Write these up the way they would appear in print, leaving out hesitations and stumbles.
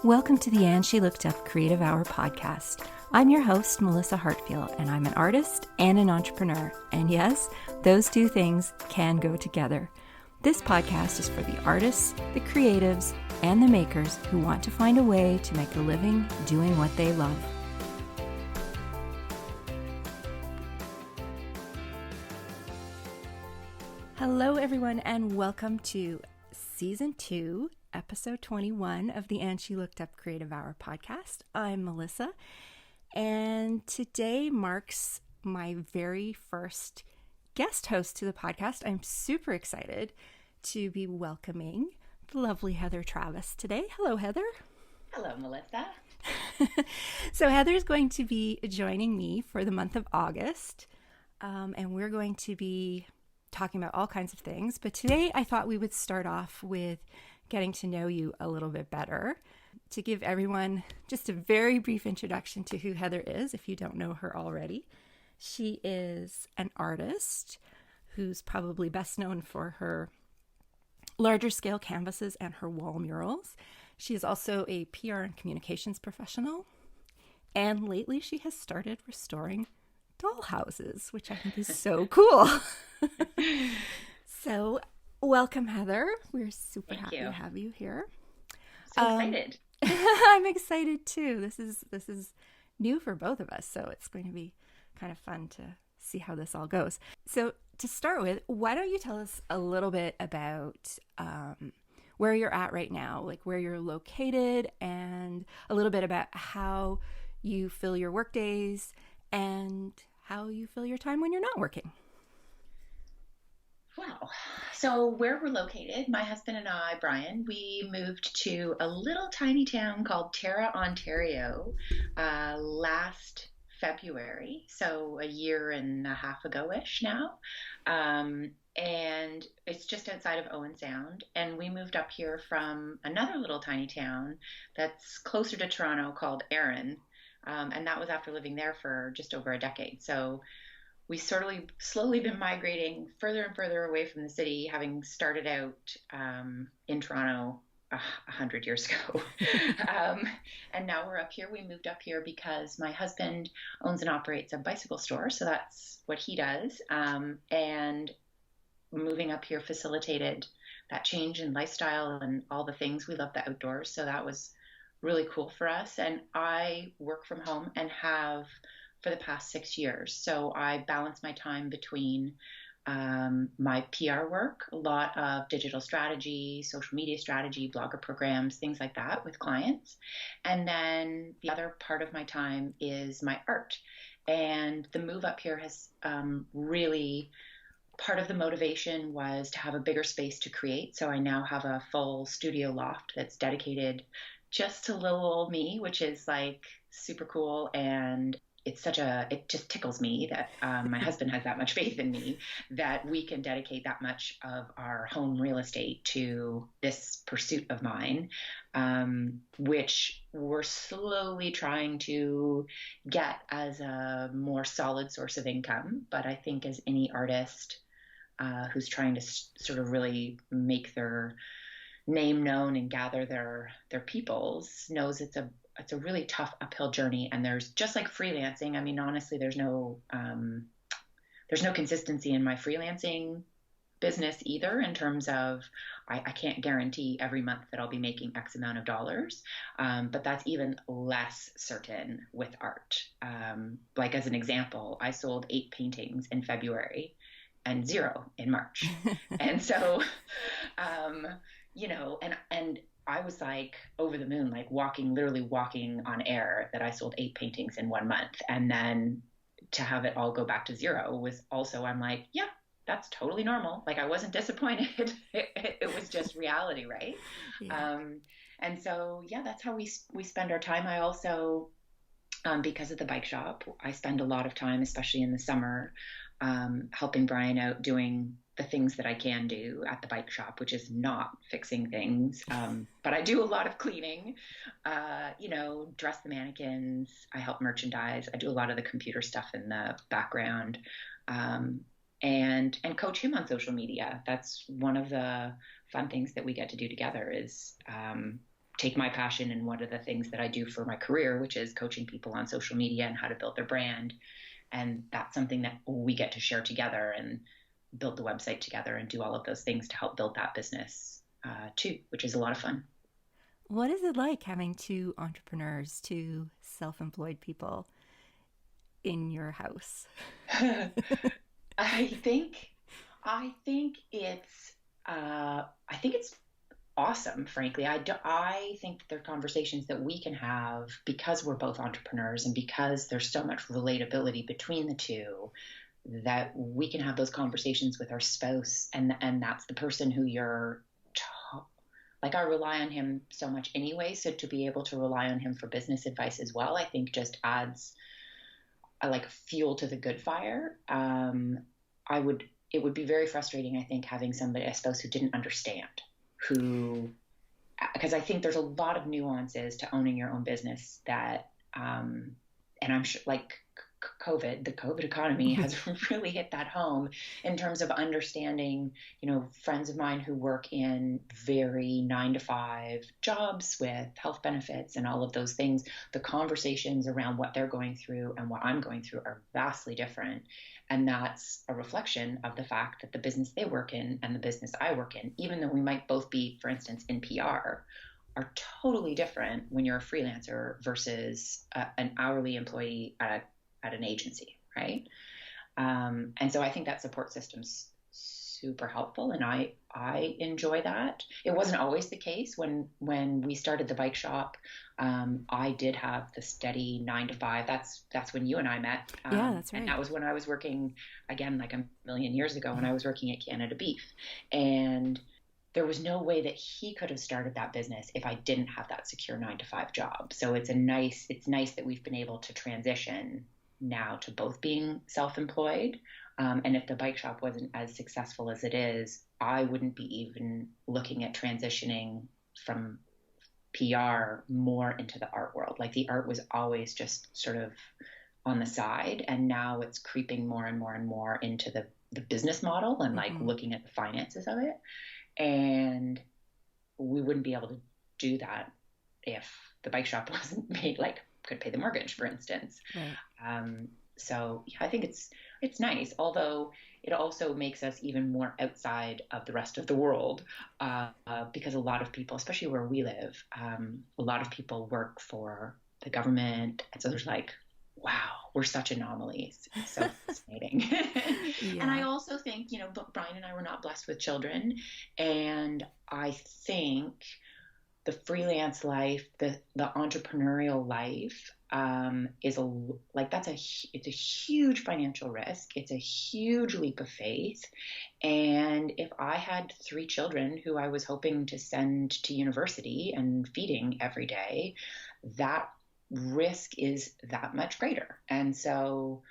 Welcome to the And She Looked Up Creative Hour podcast. I'm your host, Melissa Hartfield, and I'm an artist and an entrepreneur. And yes, those two things can go together. This podcast is for the artists, the creatives, and the makers who want to find a way to make a living doing what they love. Hello, everyone, and welcome to Season 2, Episode 21 of the And She Looked Up Creative Hour podcast. I'm Melissa, and today marks my very first guest host to the podcast. I'm super excited to be welcoming the lovely Heather Travis today. Hello, Heather. Hello, Melissa. So Heather's going to be joining me for the month of August, and we're going to be talking about all kinds of things. But today I thought we would start off with getting to know you a little bit better, to give everyone just a very brief introduction to who Heather is, if you don't know her already. She is an artist who's probably best known for her larger scale canvases and her wall murals. She is also a PR and communications professional. And lately she has started restoring dollhouses, which I think is so cool. So welcome, Heather. We're super happy to have you here. So excited. I'm excited too. This is new for both of us, so it's going to be kind of fun to see how this all goes. So to start with, why don't you tell us a little bit about where you're at right now, like where you're located, and a little bit about how you fill your work days and how you fill your time when you're not working. Wow. So where we're located, my husband and I, Brian, we moved to a little tiny town called Tara, Ontario, last February. So a year and a half ago-ish now. And it's just outside of Owen Sound. And we moved up here from another little tiny town that's closer to Toronto called Erin. And that was after living there for just over a decade. So we slowly been migrating further and further away from the city, having started out in Toronto 100 years ago. And now we're up here. We moved up here because my husband owns and operates a bicycle store. So that's what he does. And moving up here facilitated that change in lifestyle and all the things. We love the outdoors. So that was really cool for us. And I work from home and have for the past 6 years. So I balance my time between my PR work, a lot of digital strategy, social media strategy, blogger programs, things like that with clients. And then the other part of my time is my art. And the move up here has really, part of the motivation was to have a bigger space to create. So I now have a full studio loft that's dedicated just to little old me, which is like super cool. And it just tickles me that my husband has that much faith in me that we can dedicate that much of our home real estate to this pursuit of mine, which we're slowly trying to get as a more solid source of income. But I think as any artist who's trying to sort of really make their name known and gather their peoples knows it's a really tough uphill journey. And there's just like freelancing. I mean, honestly, there's no consistency in my freelancing business either, in terms of I can't guarantee every month that I'll be making X amount of dollars. But that's even less certain with art. Like as an example, I sold 8 paintings in February and 0 in March. And so, and I was like over the moon, like literally walking on air that I sold 8 paintings in 1 month. And then to have it all go back to 0 was also, I'm like, yeah, that's totally normal. Like I wasn't disappointed. It was just reality. Right. Yeah. And so, yeah, that's how we spend our time. I also, because of the bike shop, I spend a lot of time, especially in the summer, helping Brian out doing the things that I can do at the bike shop, which is not fixing things. But I do a lot of cleaning, dress the mannequins. I help merchandise. I do a lot of the computer stuff in the background, and coach him on social media. That's one of the fun things that we get to do together is take my passion and one of the things that I do for my career, which is coaching people on social media and how to build their brand. And that's something that we get to share together and build the website together and do all of those things to help build that business too, which is a lot of fun. What is it like having two entrepreneurs, two self-employed people in your house? I think I think it's I think it's awesome, frankly. I think that there are conversations that we can have because we're both entrepreneurs and because there's so much relatability between the two that we can have those conversations with our spouse, and that's the person who you're like. I rely on him so much anyway, so to be able to rely on him for business advice as well, I think just adds like fuel to the good fire. I would It would be very frustrating, I think, having somebody, a spouse who didn't understand, who, because I think there's a lot of nuances to owning your own business that, and I'm sure like the COVID economy has really hit that home in terms of understanding, friends of mine who work in very 9 to 5 jobs with health benefits and all of those things. The conversations around what they're going through and what I'm going through are vastly different. And that's a reflection of the fact that the business they work in and the business I work in, even though we might both be, for instance, in PR, are totally different when you're a freelancer versus an hourly employee at an agency, right? And so I think that support system's super helpful, and I enjoy that. It wasn't always the case when we started the bike shop. I did have the steady 9 to 5. That's when you and I met. Yeah, that's And right. that was when I was working again, like a million years ago, when I was working at Canada Beef, and there was no way that he could have started that business if I didn't have that secure 9 to 5 job. So it's nice that we've been able to transition now to both being self-employed. And if the bike shop wasn't as successful as it is, I wouldn't be even looking at transitioning from PR more into the art world. Like the art was always just sort of on the side, and now it's creeping more and more and more into the business model and like Mm-hmm. looking at the finances of it. And we wouldn't be able to do that if the bike shop wasn't made, like could pay the mortgage, for instance. Right. Um, so yeah, I think it's nice, although it also makes us even more outside of the rest of the world, because a lot of people, especially where we live, a lot of people work for the government, and so there's like, wow, we're such anomalies. It's so fascinating. And I Yeah. also think, Brian and I were not blessed with children, and I think the freelance life, the entrepreneurial life, is it's a huge financial risk. It's a huge leap of faith. And if I had 3 children who I was hoping to send to university and feeding every day, that risk is that much greater. And so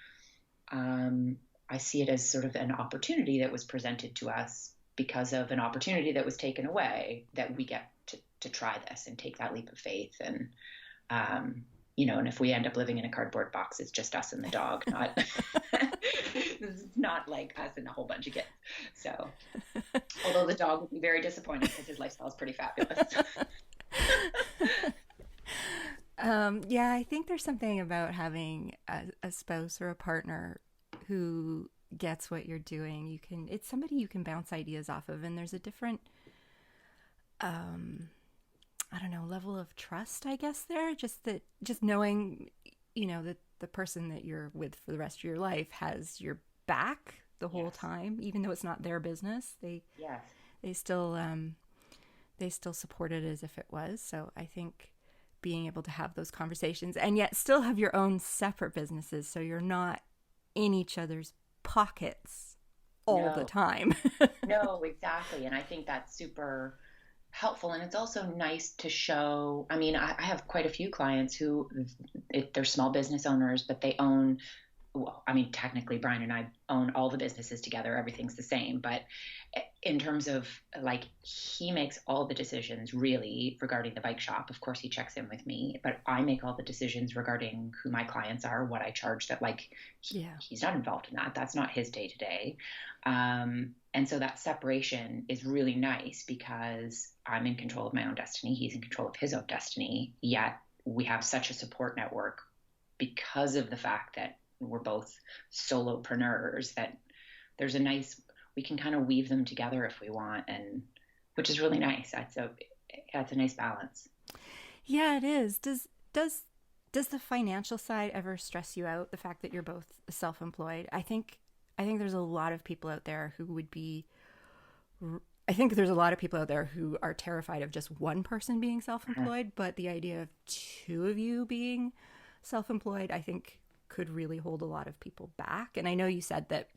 I see it as sort of an opportunity that was presented to us because of an opportunity that was taken away, that we get to try this and take that leap of faith. And, and if we end up living in a cardboard box, it's just us and the dog, not, it's not like us and a whole bunch of kids. So, although the dog would be very disappointed because his lifestyle is pretty fabulous. Yeah, I think there's something about having a spouse or a partner who gets what you're doing. It's somebody you can bounce ideas off of, and there's a different, I don't know, level of trust, I guess, there. Just knowing, that the person that you're with for the rest of your life has your back the whole Yes. time, even though it's not their business. Yes. They still, they still support it as if it was. So I think being able to have those conversations and yet still have your own separate businesses, so you're not in each other's pockets all the No, time. no, exactly. And I think that's super helpful. And it's also nice to show. I mean, I have quite a few clients who, they're small business owners, but they own, well, I mean, technically, Brian and I own all the businesses together. Everything's the same. But in terms of like, he makes all the decisions really regarding the bike shop. Of course, he checks in with me, but I make all the decisions regarding who my clients are, what I charge. That like, Yeah. he's not involved in that. That's not his day to day. And so that separation is really nice because I'm in control of my own destiny. He's in control of his own destiny. Yet we have such a support network because of the fact that we're both solopreneurs, that there's a nice, we can kind of weave them together if we want, and which is really nice. That's a nice balance. Yeah, it is. Does the financial side ever stress you out? The fact that you're both self-employed. I think there's a lot of people out there who would be. I think there's a lot of people out there who are terrified of just one person being self-employed, but the idea of two of you being self-employed, I think, could really hold a lot of people back. And I know you said that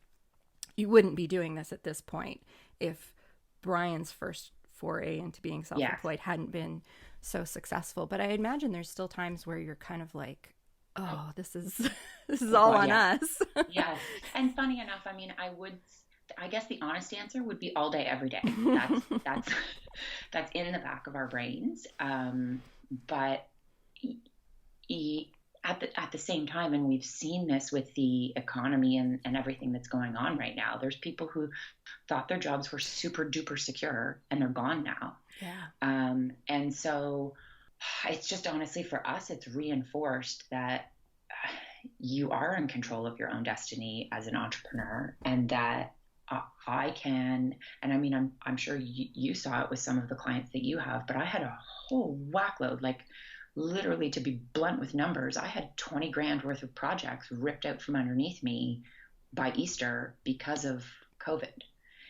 you wouldn't be doing this at this point if Brian's first foray into being Yeah. self-employed hadn't been so successful. But I imagine there's still times where you're kind of like, oh, this is this is Oh all God, on yes. us. Yes. And funny enough, I mean, I guess the honest answer would be all day, every day. That's that's in the back of our brains. But at the same time, and we've seen this with the economy and everything that's going on right now, there's people who thought their jobs were super duper secure and they're gone now. Yeah. And so it's just honestly for us, it's reinforced that you are in control of your own destiny as an entrepreneur, and that I can, and I mean, I'm sure you saw it with some of the clients that you have, but I had a whole whackload, like literally, to be blunt with numbers, I had 20 grand worth of projects ripped out from underneath me by Easter because of COVID.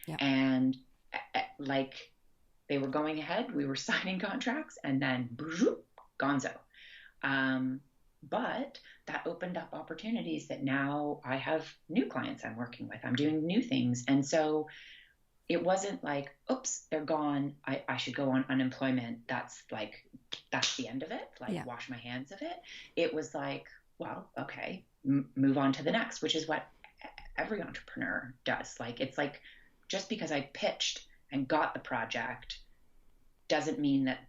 Yeah. And like they were going ahead, we were signing contracts, and then gonzo. But that opened up opportunities that now I have new clients I'm working with. I'm doing new things. And so it wasn't like, oops, they're gone. I should go on unemployment. That's the end of it. Like, Yeah. wash my hands of it. It was like, well, okay, move on to the next, which is what every entrepreneur does. Like, it's like, just because I pitched and got the project doesn't mean that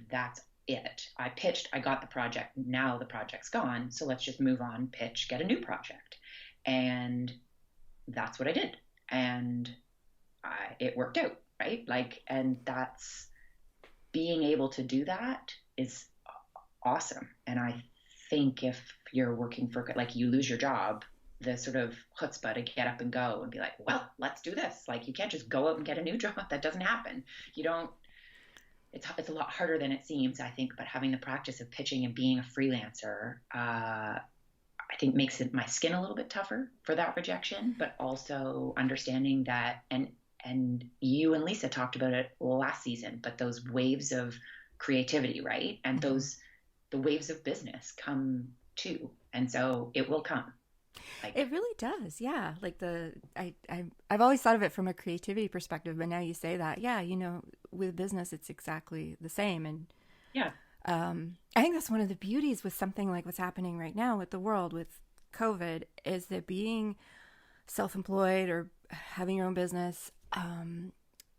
that's it. I pitched, I got the project. Now the project's gone. So let's just move on, pitch, get a new project. And that's what I did. And it worked out, right? Like, and that's, being able to do that is awesome. And I think if you're working for, like, you lose your job, the sort of chutzpah to get up and go and be like, well, let's do this. Like, you can't just go out and get a new job. That doesn't happen. You don't, it's a lot harder than it seems, I think, but having the practice of pitching and being a freelancer, I think makes it my skin a little bit tougher for that rejection, but also understanding that, and you and Lisa talked about it last season, but those waves of creativity, right? And the waves of business come too. And so it will come. Like, It really does. Yeah. Like I've always thought of it from a creativity perspective, but now you say that, yeah, with business, it's exactly the same. And yeah, I think that's one of the beauties with something like what's happening right now with the world with COVID is that being self-employed or having your own business,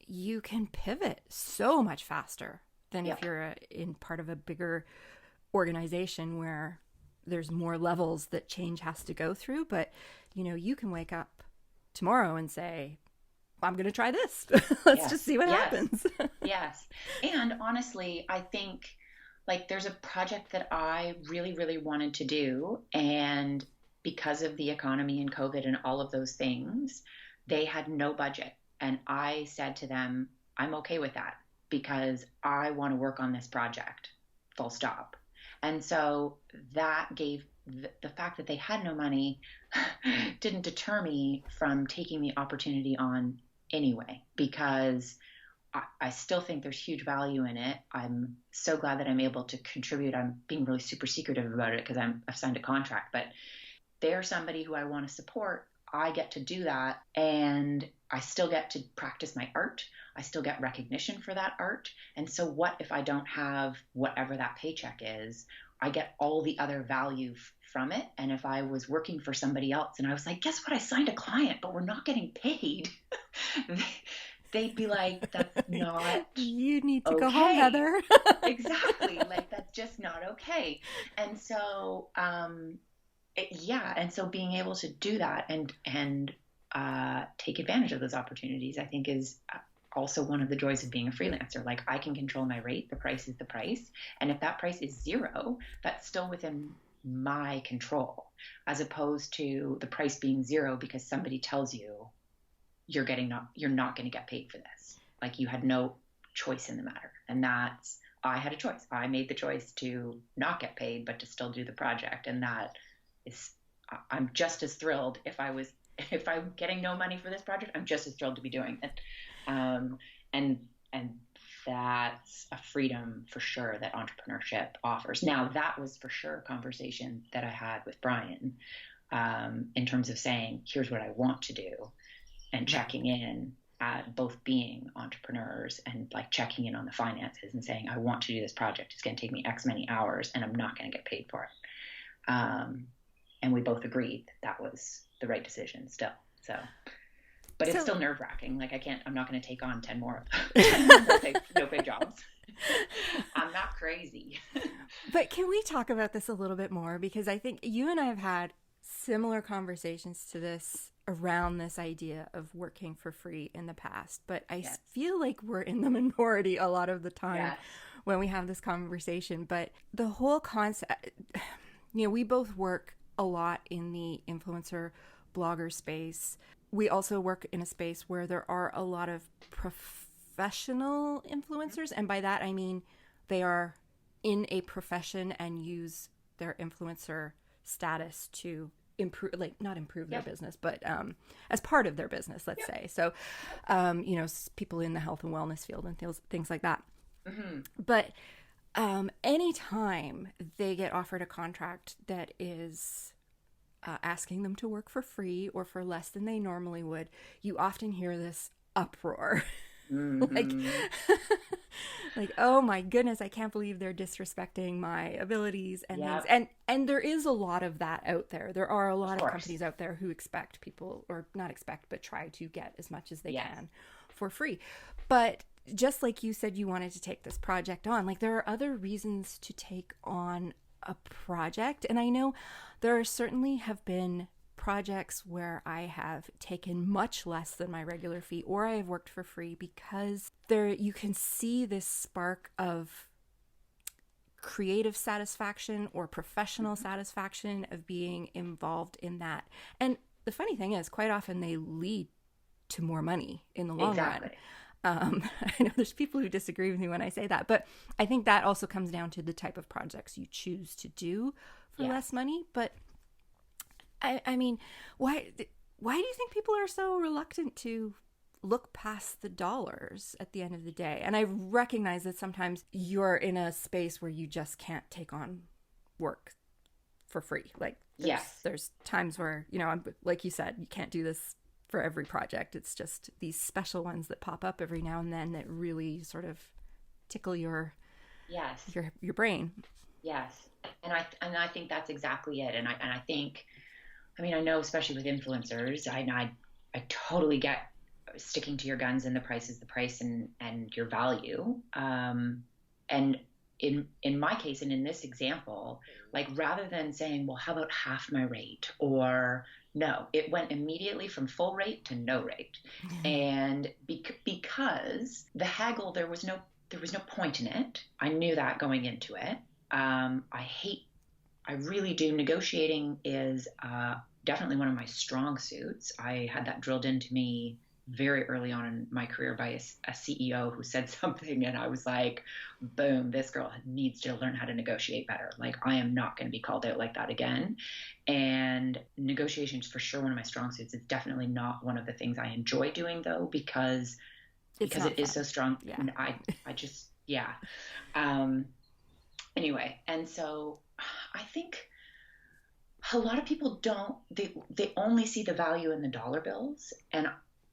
you can pivot so much faster than if you're in part of a bigger organization where there's more levels that change has to go through. But, you can wake up tomorrow and say, I'm going to try this. Let's just see what happens. Yes. And honestly, I think, like, there's a project that I really, really wanted to do. And because of the economy and COVID and all of those things, they had no budget. And I said to them, I'm okay with that because I want to work on this project, full stop. And so that gave the fact that they had no money didn't deter me from taking the opportunity on anyway, because I still think there's huge value in it. I'm so glad that I'm able to contribute. I'm being really super secretive about it because I've signed a contract, but they're somebody who I want to support. I get to do that, and I still get to practice my art. I still get recognition for that art. And so what if I don't have whatever that paycheck is? I get all the other value from it. And if I was working for somebody else and I was like, guess what? I signed a client, but we're not getting paid. They'd be like, that's not You need to okay. go home, Heather. Exactly. Like, that's just not okay. And so, and so being able to do that and take advantage of those opportunities, I think is also one of the joys of being a freelancer. Like I can control my rate, the price is the price. And if that price is zero, that's still within my control, as opposed to the price being zero because somebody tells you you're not going to get paid for this. Like you had no choice in the matter. And I had a choice. I made the choice to not get paid, but to still do the project. And that is, I'm just as thrilled if I'm getting no money for this project, I'm just as thrilled to be doing it. And that's a freedom for sure that entrepreneurship offers. Now that was for sure a conversation that I had with Brian, in terms of saying, here's what I want to do, and checking in at both being entrepreneurs and like checking in on the finances and saying, I want to do this project. It's going to take me X many hours and I'm not going to get paid for it. And we both agreed that was the right decision still. So, but it's still nerve wracking. Like I'm not going to take on 10 more no pay jobs. I'm not crazy. But can we talk about this a little bit more? Because I think you and I have had similar conversations to this around this idea of working for free in the past. But I feel like we're in the minority a lot of the time when we have this conversation. But the whole concept, we both work a lot in the influencer blogger space. We also work in a space where there are a lot of professional influencers. And by that, I mean they are in a profession and use their influencer status to improve, like not improve their business, but as part of their business, let's say. So, people in the health and wellness field and things like that. Mm-hmm. But anytime they get offered a contract that is asking them to work for free or for less than they normally would, you often hear this uproar. Mm-hmm. like, oh my goodness, I can't believe they're disrespecting my abilities and things. And there is a lot of that out there. There are a lot of companies out there who expect people, or not expect, but try to get as much as they can for free. But just like you said, you wanted to take this project on, like there are other reasons to take on a project. And I know there certainly have been projects where I have taken much less than my regular fee, or I have worked for free, because there you can see this spark of creative satisfaction or professional satisfaction of being involved in that. And the funny thing is, quite often they lead to more money in the long run. I know there's people who disagree with me when I say that, but I think that also comes down to the type of projects you choose to do for less money. But I mean, why do you think people are so reluctant to look past the dollars at the end of the day? And I recognize that sometimes you're in a space where you just can't take on work for free. Like, there's times where, like you said, you can't do this for every project. It's just these special ones that pop up every now and then that really sort of tickle your brain. Yes. And I think that's exactly it. And I think, I know especially with influencers, I totally get sticking to your guns, and the price is the price, and your value. And in my case, and in this example, like rather than saying, well, how about half my rate, or no, it went immediately from full rate to no rate. Mm-hmm. And because the haggle, there was no point in it. I knew that going into it. I really do. Negotiating is definitely one of my strong suits. I had that drilled into me very early on in my career by a CEO who said something, and I was like, boom, this girl needs to learn how to negotiate better. Like, I am not going to be called out like that again. And negotiation is for sure one of my strong suits. It's definitely not one of the things I enjoy doing, though, because it is so strong. Yeah. And I just, anyway, and so I think a lot of people they only see the value in the dollar bills,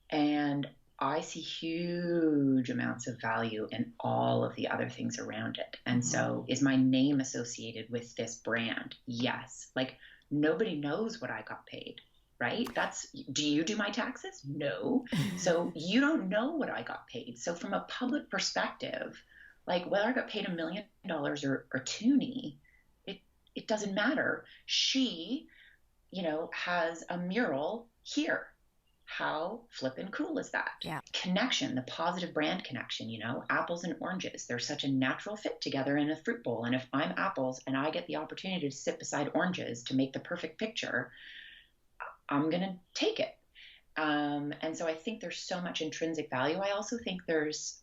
and I see huge amounts of value in all of the other things around it. And so, is my name associated with this brand? Yes. Like, nobody knows what I got paid, right? Do you do my taxes? No. So you don't know what I got paid. So from a public perspective, like whether I got paid $1 million or Toonie, it doesn't matter. She, has a mural here. How flippin' cool is that? Yeah. Connection, the positive brand connection, apples and oranges. They're such a natural fit together in a fruit bowl. And if I'm apples and I get the opportunity to sit beside oranges to make the perfect picture, I'm going to take it. And so I think there's so much intrinsic value. I also think there's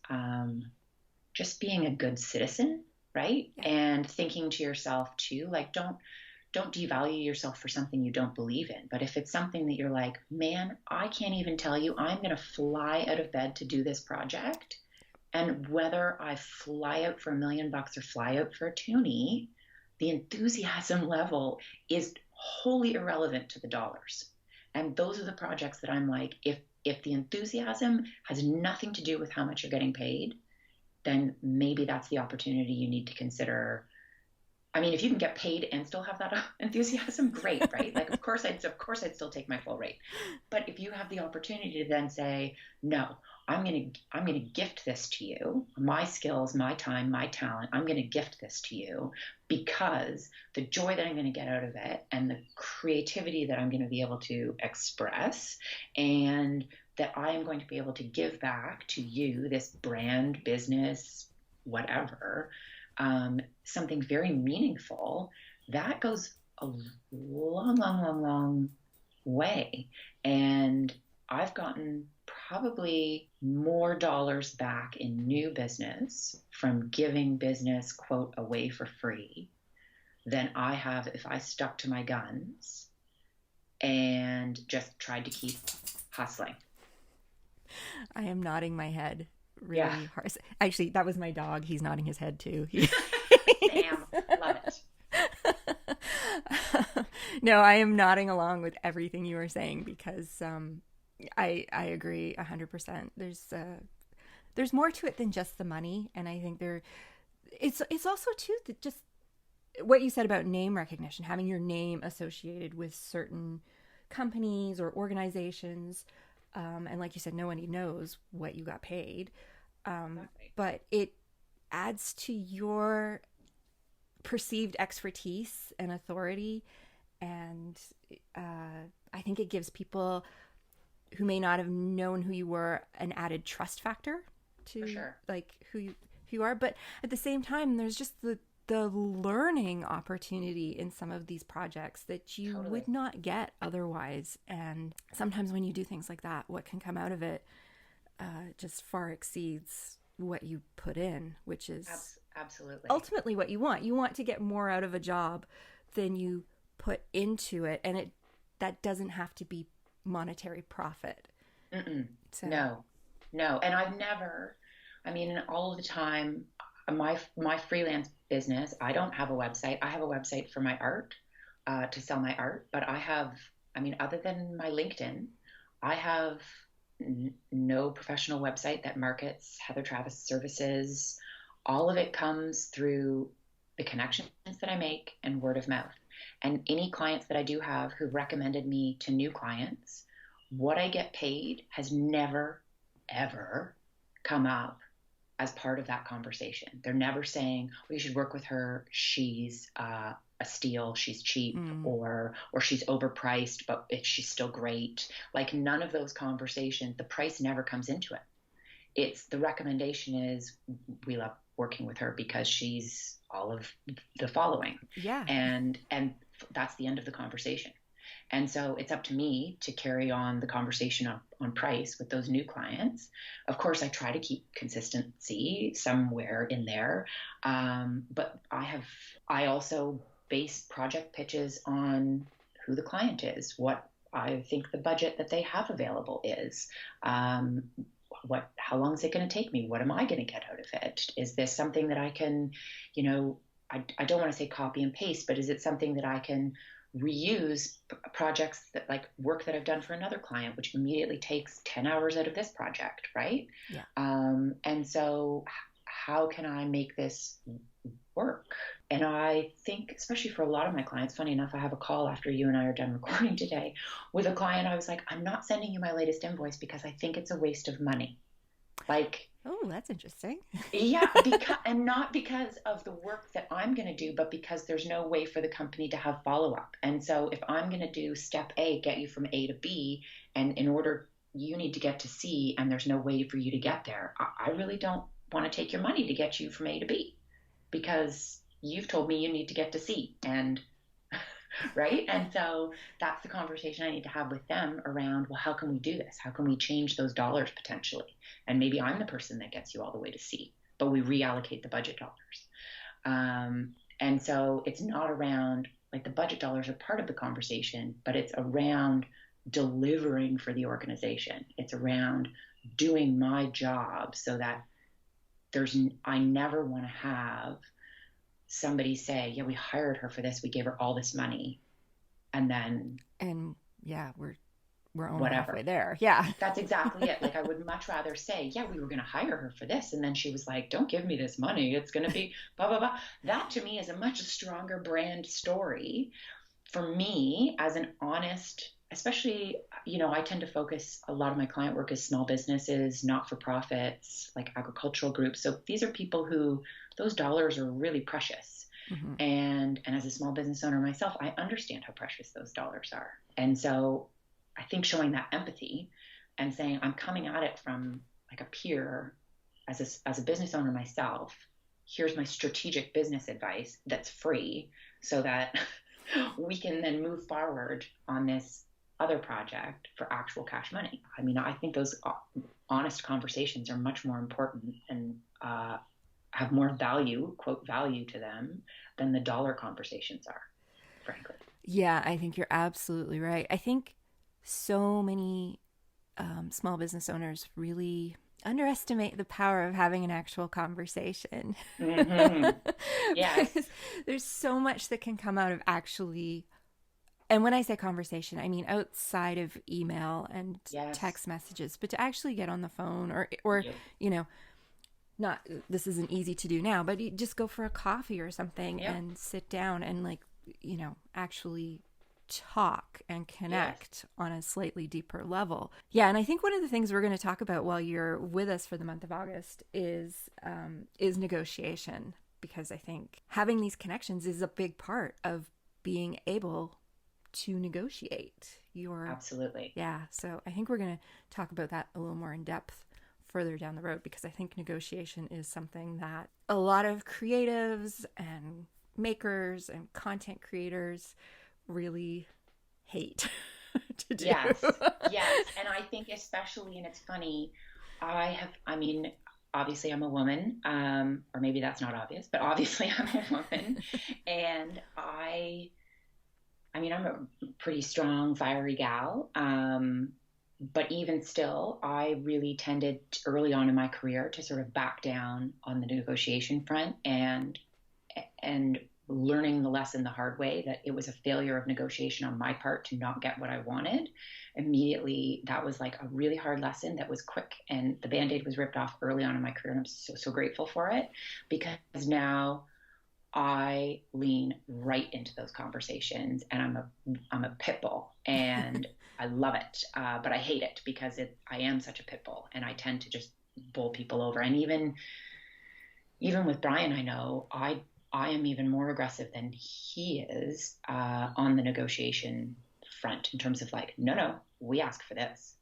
just being a good citizen, right? Yeah. And thinking to yourself too, like don't devalue yourself for something you don't believe in. But if it's something that you're like, man, I can't even tell you, I'm going to fly out of bed to do this project. And whether I fly out for $1 million or fly out for a toonie, the enthusiasm level is wholly irrelevant to the dollars. And those are the projects that I'm like, if the enthusiasm has nothing to do with how much you're getting paid, then maybe that's the opportunity you need to consider. I mean, if you can get paid and still have that enthusiasm, great, right? Like, of course I'd still take my full rate. But if you have the opportunity to then say, no, I'm gonna gift this to you, my skills, my time, my talent, I'm gonna gift this to you because the joy that I'm gonna get out of it and the creativity that I'm gonna be able to express, and that I am going to be able to give back to you, this brand, business, whatever, something very meaningful, that goes a long, long, long, long way. And I've gotten probably more dollars back in new business from giving business, quote, away for free than I have if I stuck to my guns and just tried to keep hustling. I am nodding my head really Yeah. hard. Actually, that was my dog. He's nodding his head too. Sam, love it. No, I am nodding along with everything you were saying because I agree 100%. There's more to it than just the money, and I think it's also too that just what you said about name recognition, having your name associated with certain companies or organizations, and like you said, nobody knows what you got paid, Exactly. but it adds to your perceived expertise and authority, and I think it gives people who may not have known who you were an added trust factor For to sure. like who you are. But at the same time, there's just the learning opportunity in some of these projects that you Totally. would not get otherwise. And sometimes when you do things like that, what can come out of it just far exceeds what you put in, which is Absolutely. ultimately what you want. You want to get more out of a job than you put into it, and that doesn't have to be monetary profit. Mm-mm. So No. And I mean, in all of the time, my freelance business, I don't have a website. I have a website for my art, to sell my art. But I mean, other than my LinkedIn, I have no professional website that markets Heather Travis services. All of it comes through the connections that I make and word of mouth. And any clients that I do have who recommended me to new clients, what I get paid has never, ever come up as part of that conversation. They're never saying, "Oh, you should work with her. She's a steal. She's cheap, or she's overpriced, but she's still great." Like, none of those conversations. The price never comes into it. It's the recommendation is, we love working with her because she's all of the following, yeah, and that's the end of the conversation. And so it's up to me to carry on the conversation on price with those new clients. Of course, I try to keep consistency somewhere in there. But I also base project pitches on who the client is, what I think the budget that they have available is. How long is it going to take me? What am I going to get out of it? Is this something that I can, I don't want to say copy and paste, but is it something that I can reuse projects that, like, work that I've done for another client, which immediately takes 10 hours out of this project, right? yeah. And so how can I make this work? And I think, especially for a lot of my clients, funny enough, I have a call after you and I are done recording today with a client. I was like, I'm not sending you my latest invoice because I think it's a waste of money. Like, Oh, that's interesting. yeah, and not because of the work that I'm going to do, but because there's no way for the company to have follow up. And so if I'm going to do step A, get you from A to B, and in order you need to get to C and there's no way for you to get there. I really don't want to take your money to get you from A to B because you've told me you need to get to C. And right. And so that's the conversation I need to have with them around, well, how can we do this? How can we change those dollars potentially? And maybe I'm the person that gets you all the way to C, but we reallocate the budget dollars. And so it's not around like the budget dollars are part of the conversation, but it's around delivering for the organization. It's around doing my job so that I never want to have somebody say, yeah, we hired her for this, we gave her all this money, and then yeah, we're only whatever. halfway there. Yeah. That's exactly it. Like I would much rather say, yeah, we were going to hire her for this, and then she was like, don't give me this money, it's going to be blah blah blah. That to me is a much stronger brand story for me as an honest, especially, I tend to focus, a lot of my client work is small businesses, not-for-profits, like agricultural groups. So these are people who those dollars are really precious. Mm-hmm. And as a small business owner myself, I understand how precious those dollars are. And so I think showing that empathy and saying, I'm coming at it from like a peer as a business owner myself, here's my strategic business advice that's free so that we can then move forward on this other project for actual cash money. I mean, I think those honest conversations are much more important and have more value, quote, value to them than the dollar conversations are, frankly. Yeah, I think you're absolutely right. I think so many small business owners really underestimate the power of having an actual conversation. Mm-hmm. Yes. There's so much that can come out of actually, and when I say conversation, I mean outside of email and yes. text messages, but to actually get on the phone or yeah. Not, this isn't easy to do now, but you just go for a coffee or something yeah. and sit down and actually talk and connect yes. on a slightly deeper level. Yeah, and I think one of the things we're going to talk about while you're with us for the month of August is negotiation, because I think having these connections is a big part of being able to negotiate Absolutely. Yeah, so I think we're going to talk about that a little more in depth further down the road, because I think negotiation is something that a lot of creatives and makers and content creators really hate to do. Yes. And I think especially, and it's funny, obviously I'm a woman, or maybe that's not obvious, but obviously I'm a woman. And I'm a pretty strong, fiery gal. But even still, I really tended early on in my career to sort of back down on the negotiation front and learning the lesson the hard way that it was a failure of negotiation on my part to not get what I wanted. Immediately, that was like a really hard lesson that was quick, and the Band-Aid was ripped off early on in my career, and I'm so grateful for it, because now I lean right into those conversations, and I'm a pit bull, and I love it, but I hate it because I am such a pit bull, and I tend to just bowl people over. And even with Brian, I know I am even more aggressive than he is on the negotiation front in terms of like, no, we ask for this.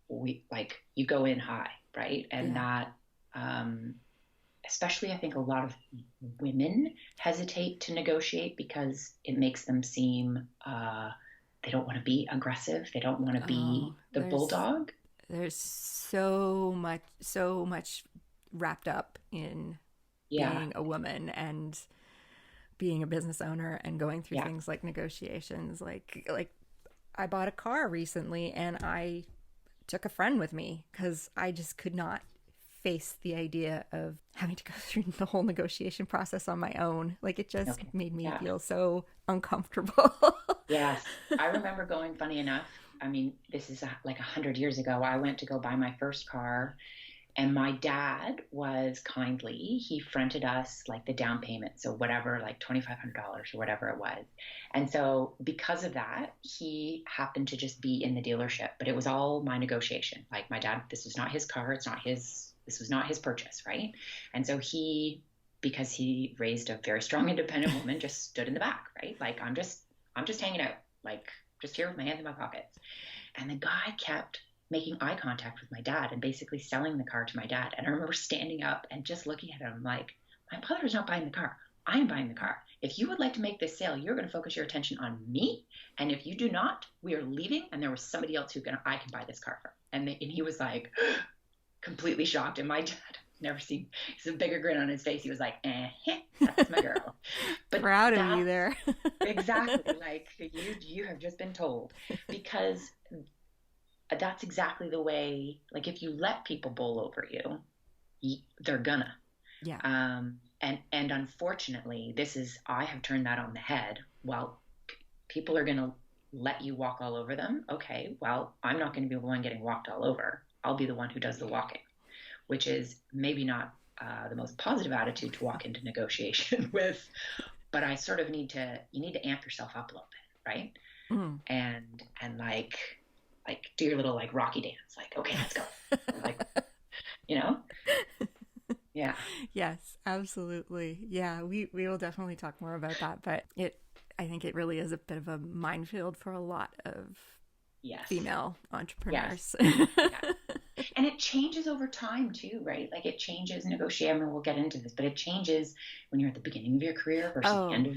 You go in high, right? And that, especially I think a lot of women hesitate to negotiate because it makes them seem, they don't want to be aggressive. They don't want to be the bulldog. There's so much wrapped up in being a woman and being a business owner and going through things like negotiations. Like I bought a car recently and I took a friend with me because I just could not face the idea of having to go through the whole negotiation process on my own. Like it just made me feel so uncomfortable. Yes. I remember going, funny enough, this is like 100 years ago, I went to go buy my first car. And my dad was he fronted us like the down payment. So whatever, like $2,500 or whatever it was. And so because of that, he happened to just be in the dealership, but it was all my negotiation. Like my dad, this was not his car. This was not his purchase. Right. And so because he raised a very strong, independent woman, just stood in the back, right? Like, I'm just hanging out, like just here with my hands in my pockets. And the guy kept making eye contact with my dad and basically selling the car to my dad. And I remember standing up and just looking at him like, my father's not buying the car. I am buying the car. If you would like to make this sale, you're going to focus your attention on me. And if you do not, we are leaving. And there was somebody else I can buy this car from. And he was like completely shocked. And my dad, never seen, he's a bigger grin on his face. He was like, that's my girl. But proud of you there. Exactly. Like you have just been told, because that's exactly the way, like if you let people bowl over you, they're gonna. Yeah. And unfortunately, I have turned that on the head. Well, people are going to let you walk all over them. Okay, well, I'm not going to be the one getting walked all over. I'll be the one who does the walking, which is maybe not the most positive attitude to walk into negotiation with, but I sort of you need to amp yourself up a little bit, right? Mm. And like do your little like Rocky dance, like, okay, let's go. Like, you know? Yeah. Yes, absolutely. Yeah, we will definitely talk more about that, but I think it really is a bit of a minefield for a lot of female entrepreneurs. Yes. Yeah. And it changes over time too, right? Like it changes negotiation. I mean, we'll get into this, but it changes when you're at the beginning of your career versus the end of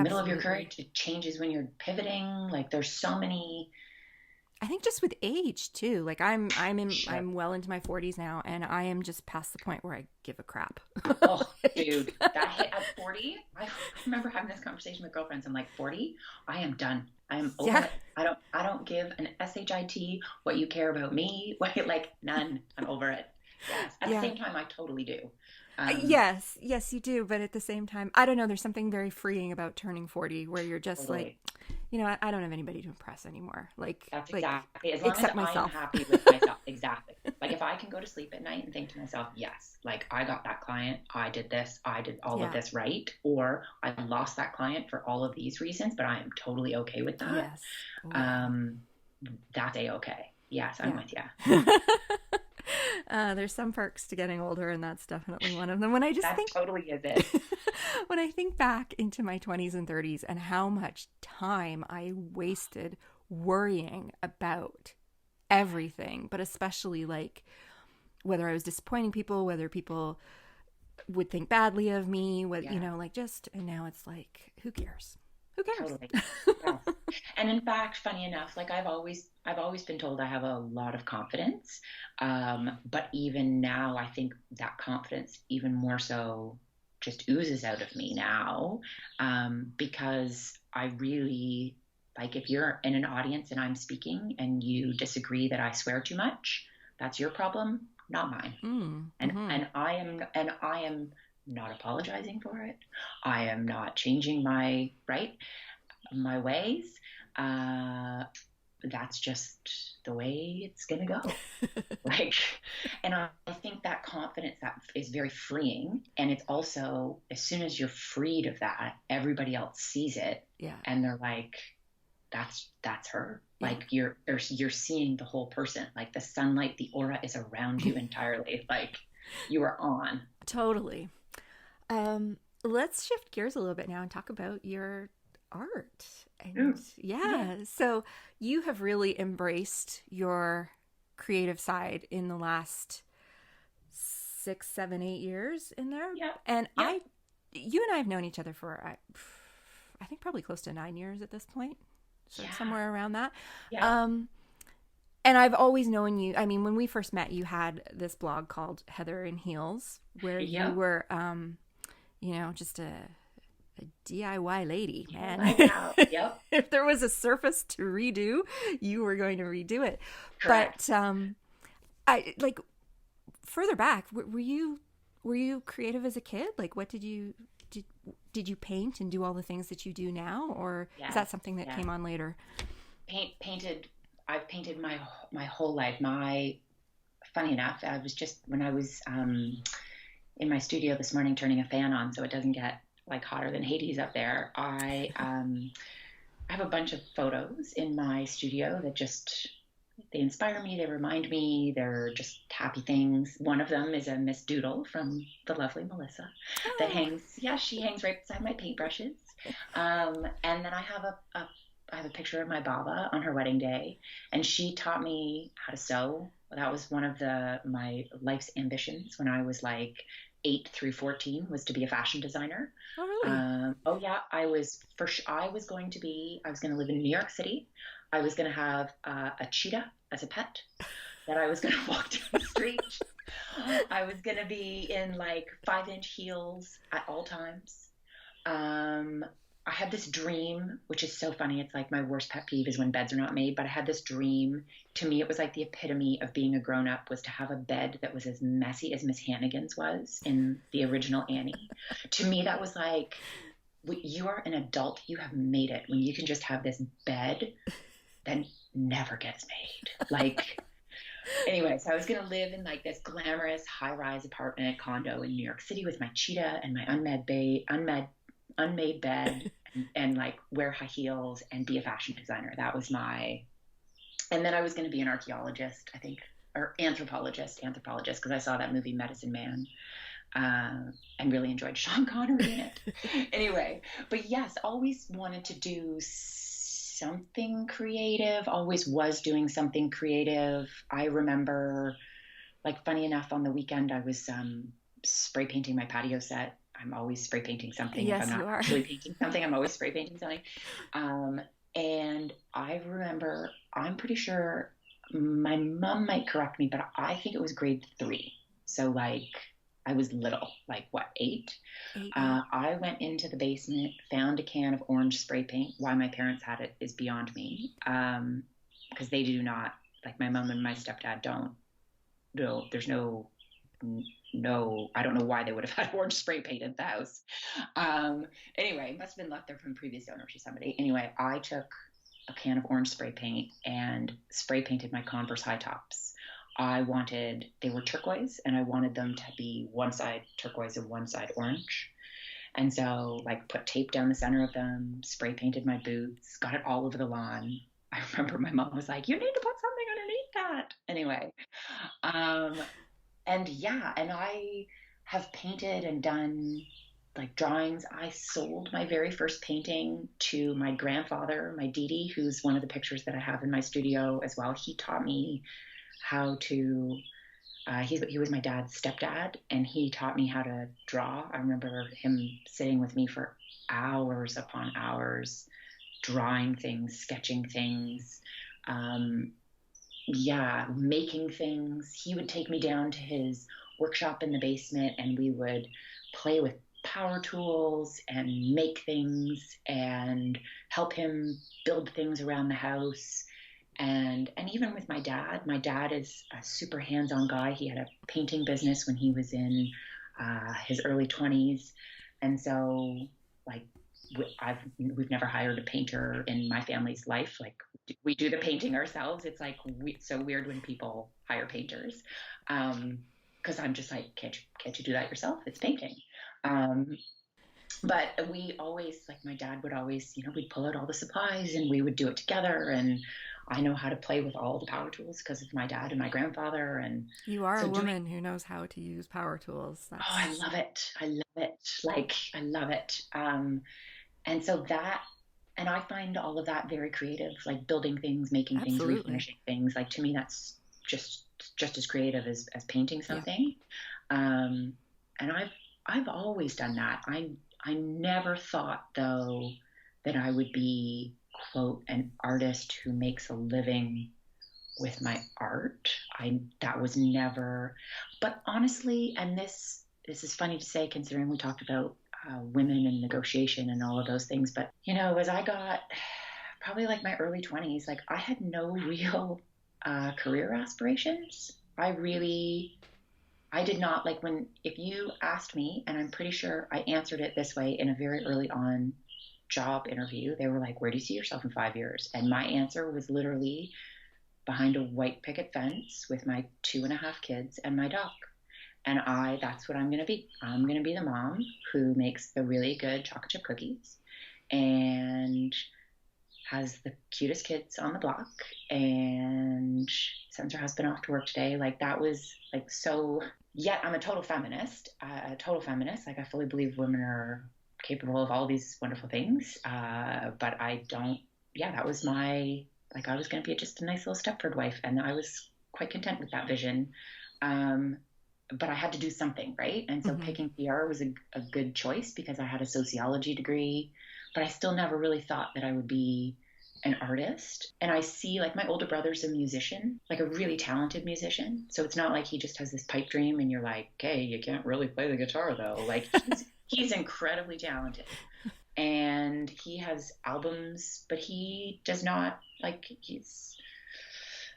middle of your career. It changes when you're pivoting. Like there's so many. I think just with age too. Like I'm well into my 40s now, and I am just past the point where I give a crap. Oh, dude, that hit at 40. I remember having this conversation with girlfriends. I'm like, 40, I am done. I am over it. I don't give an shit what you care about me. Like none. I'm over it. Yes. At the same time, I totally do. Yes, you do. But at the same time, I don't know. There's something very freeing about turning 40, where you're just like, you know, I don't have anybody to impress anymore. That's exactly. As long except as myself. I'm happy with myself. Exactly. Like if I can go to sleep at night and think to myself, yes, like I got that client, I did this, I did all of this right, or I lost that client for all of these reasons, but I am totally okay with that. Yes. That's okay. Yes, I'm with you. There's some perks to getting older, and that's definitely one of them. When I just think totally is it. When I think back into my 20s and 30s and how much time I wasted worrying about everything, but especially like whether I was disappointing people, whether people would think badly of me, you know, like and now it's like, who cares? Who cares? Totally. Yes. And in fact, funny enough, like I've always been told I have a lot of confidence. But even now, I think that confidence even more so just oozes out of me now. Because I really, like if you're in an audience and I'm speaking and you disagree that I swear too much, that's your problem, not mine. And I am not apologizing for it. I am not changing my ways. That's just the way it's gonna go. And I think that confidence that is very freeing, and it's also as soon as you're freed of that, everybody else sees it, and they're like, that's her. Like you're seeing the whole person. Like the sunlight, the aura is around you entirely. Like you are on. Totally. Let's shift gears a little bit now and talk about your art. And so you have really embraced your creative side in the last 6, 7, 8 years in there. Yeah. And you and I have known each other for, I think probably close to 9 years at this point. So somewhere around that. Yeah. And I've always known you. I mean, when we first met, you had this blog called Heather in Heels, where you were, you know, just a DIY lady, man. I know. Yep. If there was a surface to redo, you were going to redo it. Correct. But I like further back. Were you creative as a kid? Like, what did you paint and do all the things that you do now, or is that something that came on later? Painted. I've painted my whole life. Funny enough, I was just when I was in my studio this morning turning a fan on so it doesn't get like hotter than Hades up there. I have a bunch of photos in my studio that they inspire me, they remind me, they're just happy things. One of them is a Miss Doodle from the lovely Melissa that hangs, she hangs right beside my paintbrushes. And then I have a I have a picture of my Baba on her wedding day, and she taught me how to sew. That was one of my life's ambitions when I was like 8 through 14 was to be a fashion designer. Oh, really? Oh yeah, I was going to live in New York City. I was going to have a cheetah as a pet that I was going to walk down the street. I was going to be in like 5-inch heels at all times. Um, I had this dream, which is so funny. It's like my worst pet peeve is when beds are not made, but I had this dream. To me, it was like the epitome of being a grown up was to have a bed that was as messy as Miss Hannigan's was in the original Annie. To me, that was like, you are an adult. You have made it when you can just have this bed that never gets made. Like, anyway, so I was going to live in like this glamorous high-rise apartment condo in New York City with my cheetah and my unmade bed and like wear high heels and be a fashion designer. That was and then I was going to be an archaeologist, I think, or anthropologist, because I saw that movie Medicine Man, and really enjoyed Sean Connery in it. Anyway, but yes, always wanted to do something creative, always was doing something creative. I remember, like, funny enough, on the weekend, I was spray painting my patio set. I'm always spray painting something. If I'm Yes, you not are. actually painting something, I'm always spray painting something. Um, and I remember, I'm pretty sure my mom might correct me, but I think it was grade 3. So, like, I was little, like what, 8? 8, yeah. I went into the basement, found a can of orange spray paint. Why my parents had it is beyond me. Because they do not, like my mom and my stepdad don't. No, there's no, I don't know why they would have had orange spray paint at the house. Um, anyway, it must have been left there from the previous owner to somebody. Anyway, I took a can of orange spray paint and spray painted my Converse high tops. They were turquoise, and I wanted them to be one side turquoise and one side orange. And so, like, put tape down the center of them, spray painted my boots, got it all over the lawn. I remember my mom was like, "You need to put something underneath that." Anyway, um, and yeah, and I have painted and done like drawings. I sold my very first painting to my grandfather, my Didi, who's one of the pictures that I have in my studio as well. He taught me how to he was my dad's stepdad, and he taught me how to draw. I remember him sitting with me for hours upon hours, drawing things, sketching things, um, yeah, making things. He would take me down to his workshop in the basement, and we would play with power tools and make things and help him build things around the house. And even with my dad is a super hands-on guy. He had a painting business when he was in his early 20s, and so like we've never hired a painter in my family's life. Like, we do the painting ourselves. It's like so weird when people hire painters, because I'm just like, can't you do that yourself? It's painting. Um, but we always, like, my dad would always, we'd pull out all the supplies and we would do it together. And I know how to play with all the power tools because of my dad and my grandfather. And You are so a doing, woman who knows how to use power tools. oh, I That's love it. I love it. Like, I love it. And so that, and I find all of that very creative, like building things, making things, absolutely. refinishing things. Like, to me, that's just just as creative as painting Yeah, something. Um, and I've always done that. I never thought, though, that I would be, quote, an artist who makes a living with my art. I That was never. But honestly, and this is funny to say considering we talked about women and negotiation and all of those things. But as I got probably like my early 20s, like, I had no real career aspirations. I did not, like, when, if you asked me, and I'm pretty sure I answered it this way in a very early on job interview, they were like, "Where do you see yourself in 5 years?" And my answer was literally behind a white picket fence with my 2.5 kids and my dog. And that's what I'm going to be. I'm going to be the mom who makes the really good chocolate chip cookies and has the cutest kids on the block and sends her husband off to work today. Like, that was like, so, yet I'm a total feminist, Like, I fully believe women are capable of all these wonderful things. But I don't yeah, that was my, like, I was going to be just a nice little Stepford wife. And I was quite content with that vision. Um, but I had to do something, right? And so Hmm. picking PR was a good choice because I had a sociology degree, but I still never really thought that I would be an artist. And I see, like, my older brother's a musician, like a really talented musician. So it's not like he just has this pipe dream and you're like, hey, you can't really play the guitar though. Like he's incredibly talented and he has albums, but he does not, like, he's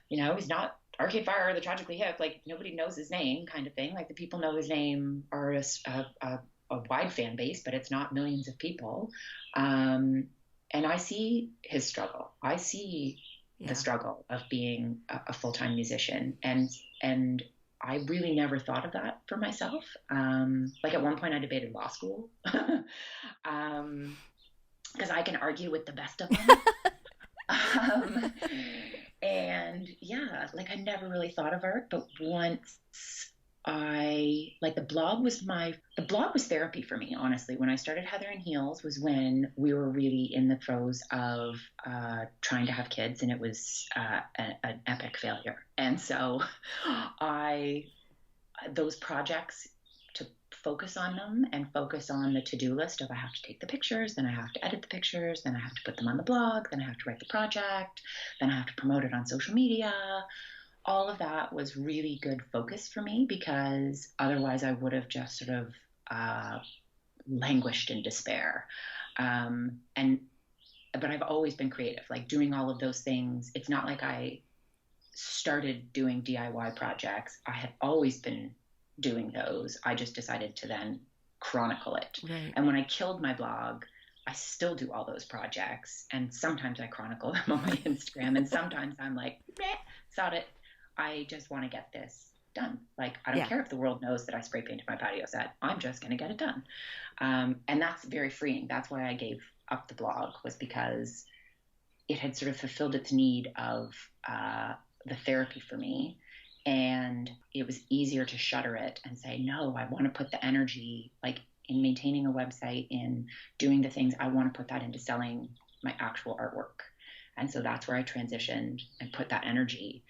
not Arcade Fire or the Tragically Hip. Like nobody knows his name, kind of thing. Like the people know his name are a wide fan base, but it's not millions of people. Um, and I see his struggle. I see the Yeah. struggle of being a full time musician, and I really never thought of that for myself. Like at one point, I debated law school um, because I can argue with the best of them. Um, and yeah, like I never really thought of art, but once the blog was therapy for me, honestly. When I started Heather and Heels was when we were really in the throes of trying to have kids, and it was an epic failure. And so I those projects, to focus on them and focus on the to-do list of I have to take the pictures, then I have to edit the pictures, then I have to put them on the blog, then I have to write the project, then I have to promote it on social media. All of that was really good focus for me because otherwise I would have just sort of uh, languished in despair. And but I've always been creative, like doing all of those things. It's not like I started doing DIY projects. I had always been doing those. I just decided to then chronicle it. Right. And when I killed my blog, I still do all those projects. And sometimes I chronicle them on my Instagram. And sometimes I'm like, meh, sod it. I just want to get this done. Like, I don't Yeah. care if the world knows that I spray painted my patio set. I'm just going to get it done. And that's very freeing. That's why I gave up the blog, was because it had sort of fulfilled its need of the therapy for me. And it was easier to shutter it and say, no, I want to put the energy, like in maintaining a website, in doing the things, I want to put that into selling my actual artwork. And so that's where I transitioned and put that energy.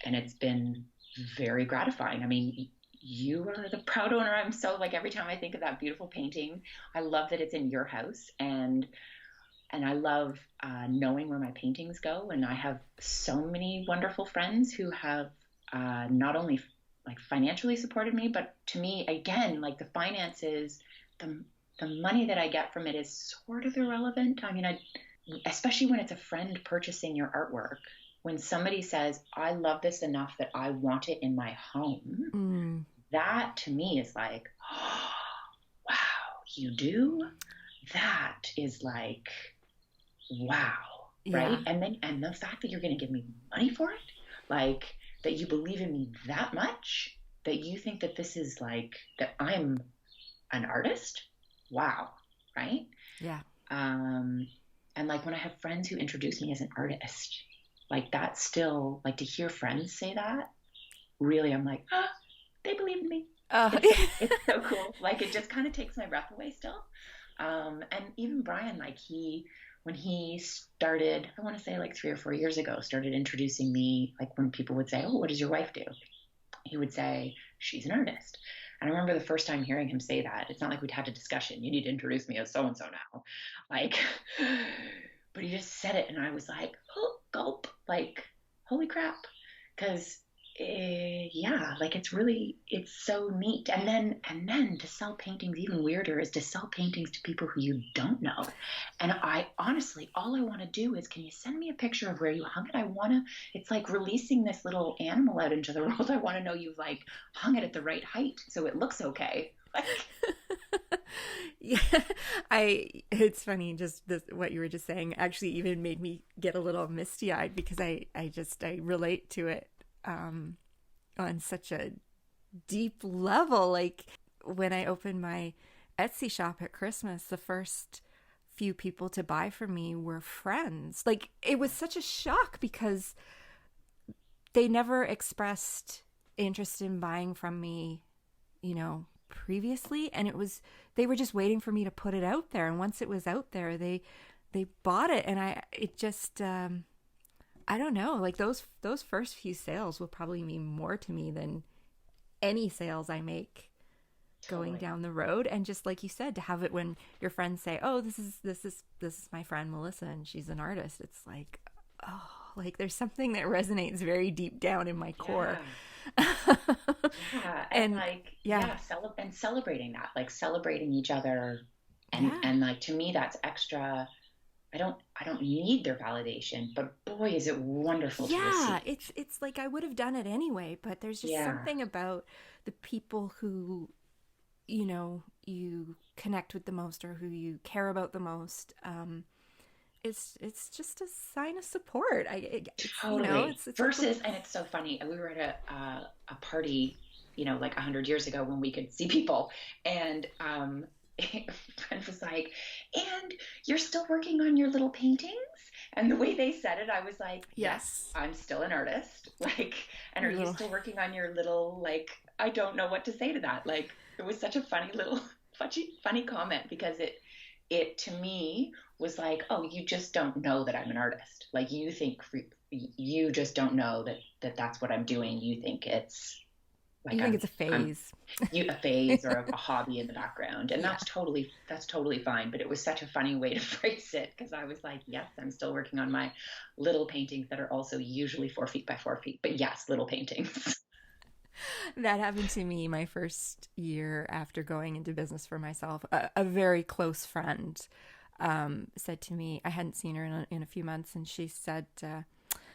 And it's been very gratifying. I mean, you are the proud owner. I'm so, like, every time I think of that beautiful painting, I love that it's in your house. And I love knowing where my paintings go. And I have so many wonderful friends who have not only like financially supported me, but to me, again, like the finances, the the money that I get from it is sort of irrelevant. I mean, especially when it's a friend purchasing your artwork. When somebody says, "I love this enough that I want it in my home," Mm. that to me is like, oh, wow, you do? That is like, wow, right? Yeah. And the fact that you're going to give me money for it, like that you believe in me that much, that you think that this is like that I'm an artist, wow, right? Yeah. um and like when I have friends who introduce me as an artist, like that's still, like, to hear friends say that, really, I'm like, ah, they believe in me. Oh. It's so cool. Like it just kind of takes my breath away still. And even Brian, like when he started, I want to say like 3 or 4 years ago, started introducing me, like when people would say, "Oh, what does your wife do?" He would say, "She's an artist." And I remember the first time hearing him say that. It's not like we'd had a discussion. You need to introduce me as so and so now, like. But he just said it, and I was like, "Oh, gulp!" Like, holy crap, because yeah, like it's so neat. And then to sell paintings, even weirder, is to sell paintings to people who you don't know. And I honestly, all I want to do is, can you send me a picture of where you hung it? I want to. It's like releasing this little animal out into the world. I want to know you've like hung it at the right height so it looks okay. Like, Yeah. It's funny, just what you were just saying actually even made me get a little misty eyed because I relate to it on such a deep level. Like when I opened my Etsy shop at Christmas, the first few people to buy from me were friends. Like it was such a shock because they never expressed interest in buying from me, previously. And they were just waiting for me to put it out there. And once it was out there, they bought it, and it just I don't know, like those first few sales will probably mean more to me than any sales I make going Totally. down the road. And just like you said, to have it when your friends say, "Oh, this is my friend Melissa and she's an artist." It's like, oh, like there's something that resonates very deep down in my core. Yeah. Yeah. And And like, yeah. yeah, and celebrating that, like celebrating each other. Yeah. And like to me that's extra. I don't need their validation, but boy is it wonderful to Yeah, receive. it's like I would have done it anyway, but there's just Yeah. something about the people who, you connect with the most or who you care about the most. It's just a sign of support. It's Totally. it's like the Versus, and it's so funny. We were at a party, like 100 years ago when we could see people, and a friend was like, "And you're still working on your little paintings?" And the way they said it, I was like, "Yes, yes, I'm still an artist." Like, and are your you little still working on your little like? I don't know what to say to that. Like, it was such a funny little funny comment because it to me was like, oh, you just don't know that I'm an artist. Like you just don't know that's what I'm doing. You think it's like you think I'm it's a I'm phase. a phase or a hobby in the background, and Yeah. that's totally fine. But it was such a funny way to phrase it because I was like, yes, I'm still working on my little paintings that are also usually 4 feet by 4 feet, but yes, little paintings. That happened to me my first year after going into business for myself. A very close friend said to me, I hadn't seen her in a few months, and she said,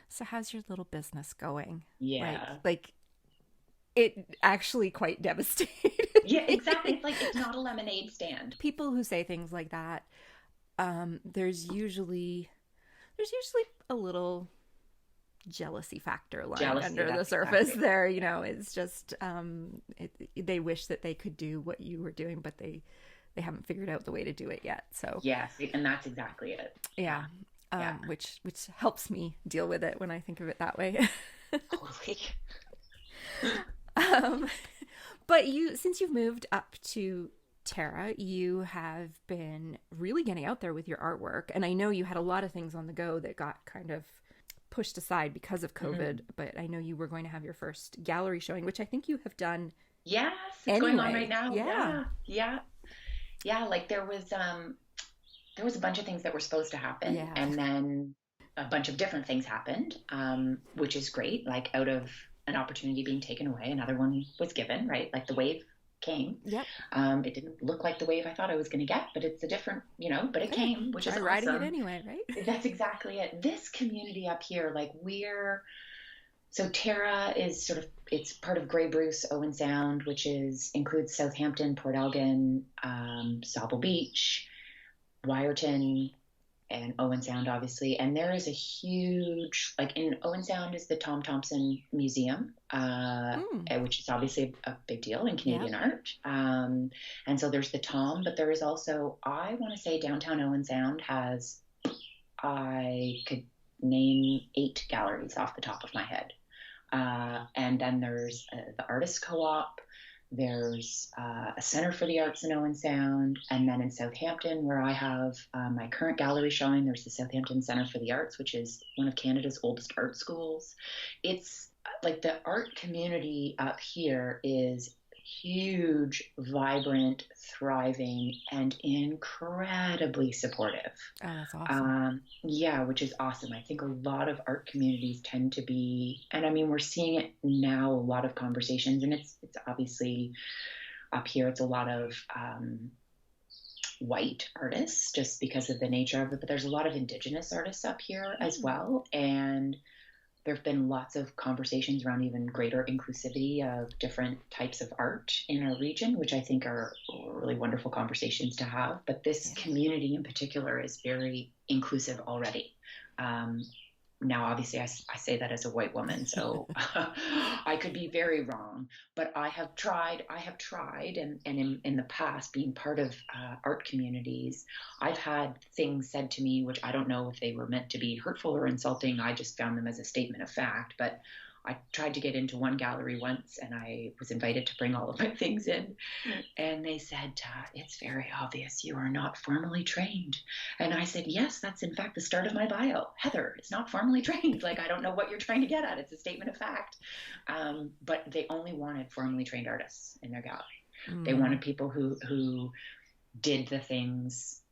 "So how's your little business going?" Yeah. Like it actually quite devastated Yeah, exactly. me. It's like it's not a lemonade stand. People who say things like that, there's usually a little jealousy factor lying Jealousy, under the that's surface exactly it. there. Yeah. It's just they wish that they could do what you were doing, but they haven't figured out the way to do it yet. So Yes, and that's exactly it. yeah, Yeah. Yeah. which helps me deal with it when I think of it that way. Totally. um, but since you've moved up to Tara, you have been really getting out there with your artwork, and I know you had a lot of things on the go that got kind of pushed aside because of COVID, Hmm. but I know you were going to have your first gallery showing, which I think you have done Yes, it's going on right anyway. now. Yeah. Yeah. Yeah. Yeah, like there was a bunch of things that were supposed to happen Yeah. and then a bunch of different things happened, which is great. Like out of an opportunity being taken away, another one was given, right? Like the wave came. Yep. It didn't look like the wave I thought I was going to get, but it's a different, but it Hey, came, which is try riding it awesome. anyway, right? That's exactly it. This community up here, like so Tara is it's part of Grey Bruce, Owen Sound, which includes Southampton, Port Elgin, Sauble Beach, Wyerton, and Owen Sound, obviously. And there is a huge, like in Owen Sound is the Tom Thompson Museum, Mm. which is obviously a big deal in Yep. Canadian art. And so there's the Tom, but there is also, I want to say downtown Owen Sound I could name 8 galleries off the top of my head. And then there's the Artists Co-op. There's a Center for the Arts in Owen Sound. And then in Southampton, where I have my current gallery showing, there's the Southampton Center for the Arts, which is one of Canada's oldest art schools. It's like the art community up here is huge, vibrant, thriving, and incredibly supportive. Oh, that's awesome. Yeah, which is awesome. I think a lot of art communities tend to be, and I mean, we're seeing it now, a lot of conversations, and it's obviously up here, it's a lot of white artists just because of the nature of it, but there's a lot of indigenous artists up here as Mm. well. And there have been lots of conversations around even greater inclusivity of different types of art in our region, which I think are really wonderful conversations to have. But this Yeah. community in particular is very inclusive already. Um, Now, obviously, I say that as a white woman, so I could be very wrong, but I have tried, and in the past, being part of art communities, I've had things said to me, which I don't know if they were meant to be hurtful or insulting. I just found them as a statement of fact, but I tried to get into one gallery once and I was invited to bring all of my things in. And they said, it's very obvious you are not formally trained. And I said, yes, that's in fact the start of my bio. Heather is not formally trained. Like, I don't know what you're trying to get at. It's a statement of fact. But they only wanted formally trained artists in their gallery. They wanted people who did the things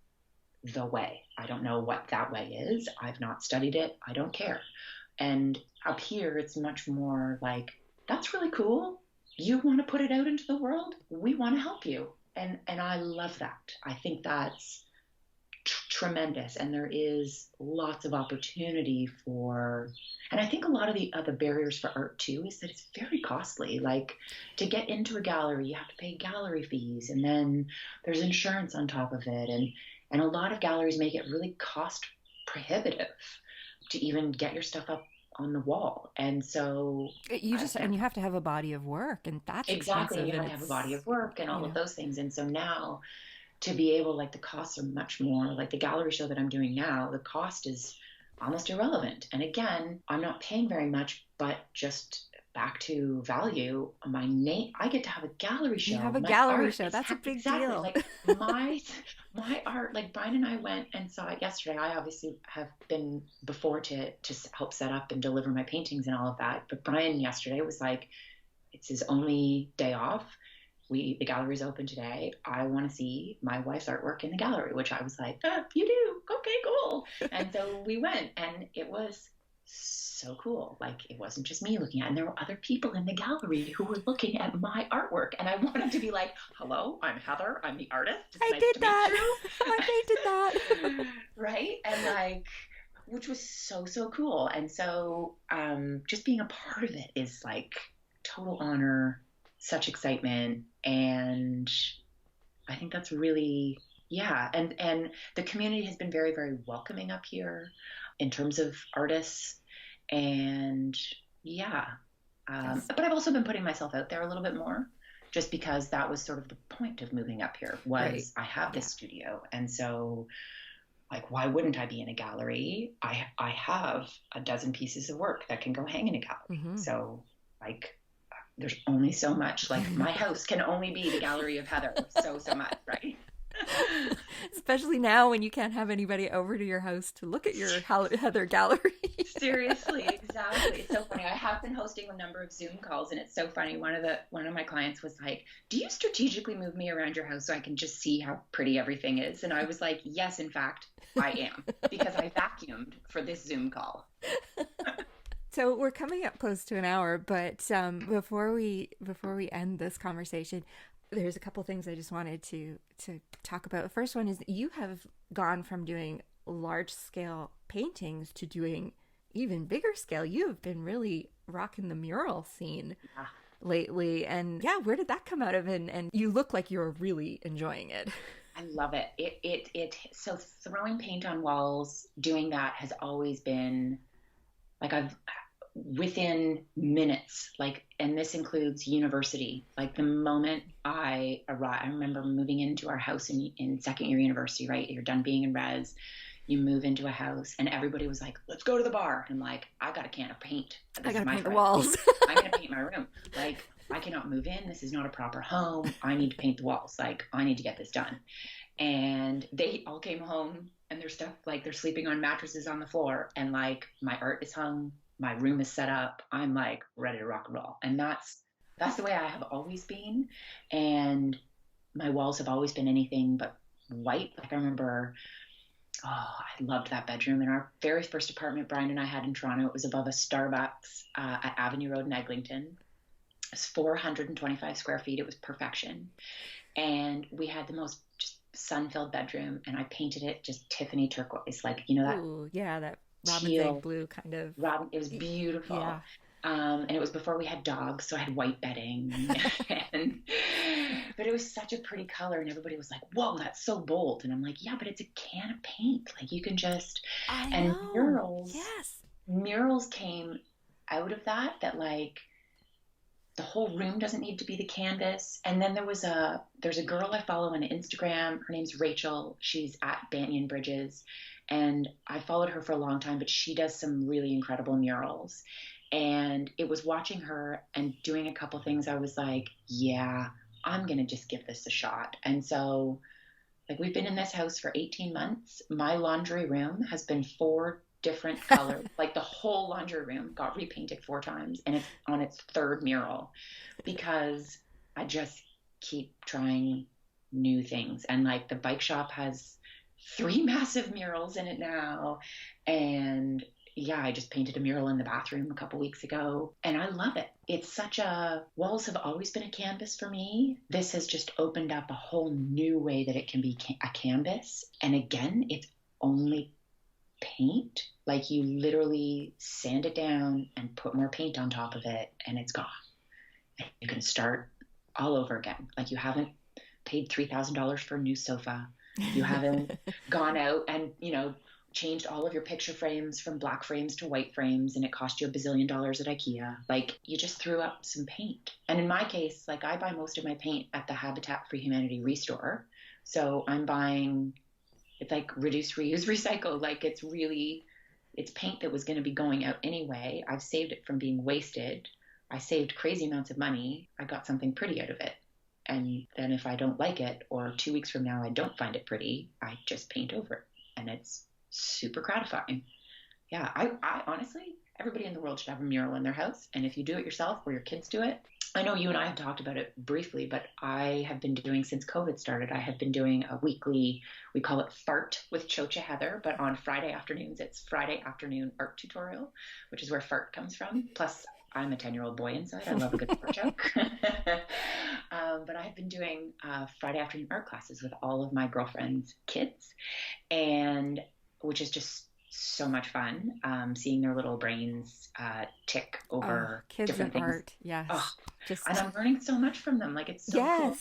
the way. I don't know what that way is. I've not studied it. I don't care. And up here, it's much more like, that's really cool. You want to put it out into the world? We want to help you. And I love that. I think that's tremendous. And there is lots of opportunity for, and I think a lot of the other barriers for art too is that it's very costly. Like, to get into a gallery, you have to pay gallery fees, and then there's insurance on top of it. And a lot of galleries make it really cost prohibitive to even get your stuff up on the wall. And so and you have to have a body of work, and that's exactly, expensive, you have to have a body of work and all of those things. And so now, to be able, like, the costs are much more. Like the gallery show that I'm doing now, the cost is almost irrelevant. And again, I'm not paying very much, but just back to value, my name, I get to have a gallery show. You have a gallery show. That's a big exactly deal. Like my art, like Brian and I went and saw it yesterday. I obviously have been before to help set up and deliver my paintings and all of that. But Brian yesterday was like, it's his only day off. The gallery's open today. I want to see my wife's artwork in the gallery, which I was like, you do? Okay, cool. And so we went, and it was so cool. Like, it wasn't just me looking at it. And there were other people in the gallery who were looking at my artwork. And I wanted to be like, hello, I'm Heather. I'm the artist. It's I nice did to that. meet you. I painted that. Right? And like, which was so, so cool. And so just being a part of it is like total honor, such excitement. And I think that's really, and the community has been very, very welcoming up here in terms of artists. And yes. But I've also been putting myself out there a little bit more, just because that was sort of the point of moving up here was right. I have this studio. And so, like, why wouldn't I be in a gallery? I have a dozen pieces of work that can go hang in a gallery. Mm-hmm. So, like, there's only so much. Like, my house can only be the gallery of Heather. So much, right? Especially now when you can't have anybody over to your house to look at your Heather gallery. Seriously, exactly. It's so funny. I have been hosting a number of Zoom calls, and it's so funny. One of my clients was like, do you strategically move me around your house so I can just see how pretty everything is? And I was like, yes, in fact, I am, because I vacuumed for this Zoom call. So we're coming up close to an hour, but before we end this conversation, there's a couple things I just wanted to talk about. The first one is that you have gone from doing large scale paintings to doing even bigger scale. You have been really rocking the mural scene lately. And where did that come out of? And you look like you're really enjoying it. I love it. So throwing paint on walls, doing that has always been like, within minutes, like, and this includes university. Like, the moment I arrived, I remember moving into our house in second year university, right? You're done being in res, you move into a house, and everybody was like, let's go to the bar. And I'm like, I got a can of paint. I got to paint the walls. I'm going to paint my room. Like, I cannot move in. This is not a proper home. I need to paint the walls. Like, I need to get this done. And they all came home, and their stuff, like, they're sleeping on mattresses on the floor, and like, my art is hung, my room is set up, I'm like ready to rock and roll. And that's the way I have always been. And my walls have always been anything but white. Like, I remember, I loved that bedroom in our very first apartment Brian and I had in Toronto. It was above a Starbucks at Avenue Road in Eglinton. It was 425 square feet. It was perfection. And we had the most just sun-filled bedroom, and I painted it just Tiffany turquoise, like, you know, that. Ooh, yeah, that robin's egg blue kind of. It was beautiful. Yeah. And it was before we had dogs, so I had white bedding. But it was such a pretty color, and everybody was like, whoa, that's so bold. And I'm like, yeah, but it's a can of paint. Like, you can just, and murals. Yes. Murals came out of that like, the whole room doesn't need to be the canvas. And then there's a girl I follow on Instagram. Her name's Rachel. She's at Banyan Bridges. And I followed her for a long time, but she does some really incredible murals. And it was watching her and doing a couple things. I was like, yeah, I'm going to just give this a shot. And so like we've been in this house for 18 months. My laundry room has been 4 different colors. Like the whole laundry room got repainted 4 times and it's on its 3rd mural because I just keep trying new things. And like the bike shop has 3 massive murals in it now. And yeah, I just painted a mural in the bathroom a couple weeks ago and I love it. It's walls have always been a canvas for me. This has just opened up a whole new way that it can be a canvas. And again, it's only paint. Like you literally sand it down and put more paint on top of it and it's gone. And you can start all over again. Like you haven't paid $3,000 for a new sofa. You haven't gone out and, changed all of your picture frames from black frames to white frames and it cost you $1 bazillion at IKEA. Like you just threw up some paint. And in my case, like I buy most of my paint at the Habitat for Humanity Restore. So I'm buying, it's like reduce, reuse, recycle. Like it's paint that was going to be going out anyway. I've saved it from being wasted. I saved crazy amounts of money. I got something pretty out of it. And then if I don't like it or 2 weeks from now I don't find it pretty, I just paint over it. And it's super gratifying. Yeah, I honestly, everybody in the world should have a mural in their house. And if you do it yourself or your kids do it, I know you and I have talked about it briefly, but I have been doing, since COVID started, I have been doing a weekly, we call it Fart with Chocha Heather, but on Friday afternoons, it's Friday afternoon art tutorial, which is where fart comes from. Plus, I'm a 10-year-old boy inside. I love a good fart joke. But I've been doing Friday afternoon art classes with all of my girlfriends' kids, and which is just so much fun, seeing their little brains tick over kids different and things. art, yes. And I'm learning so much from them. Like it's so cool.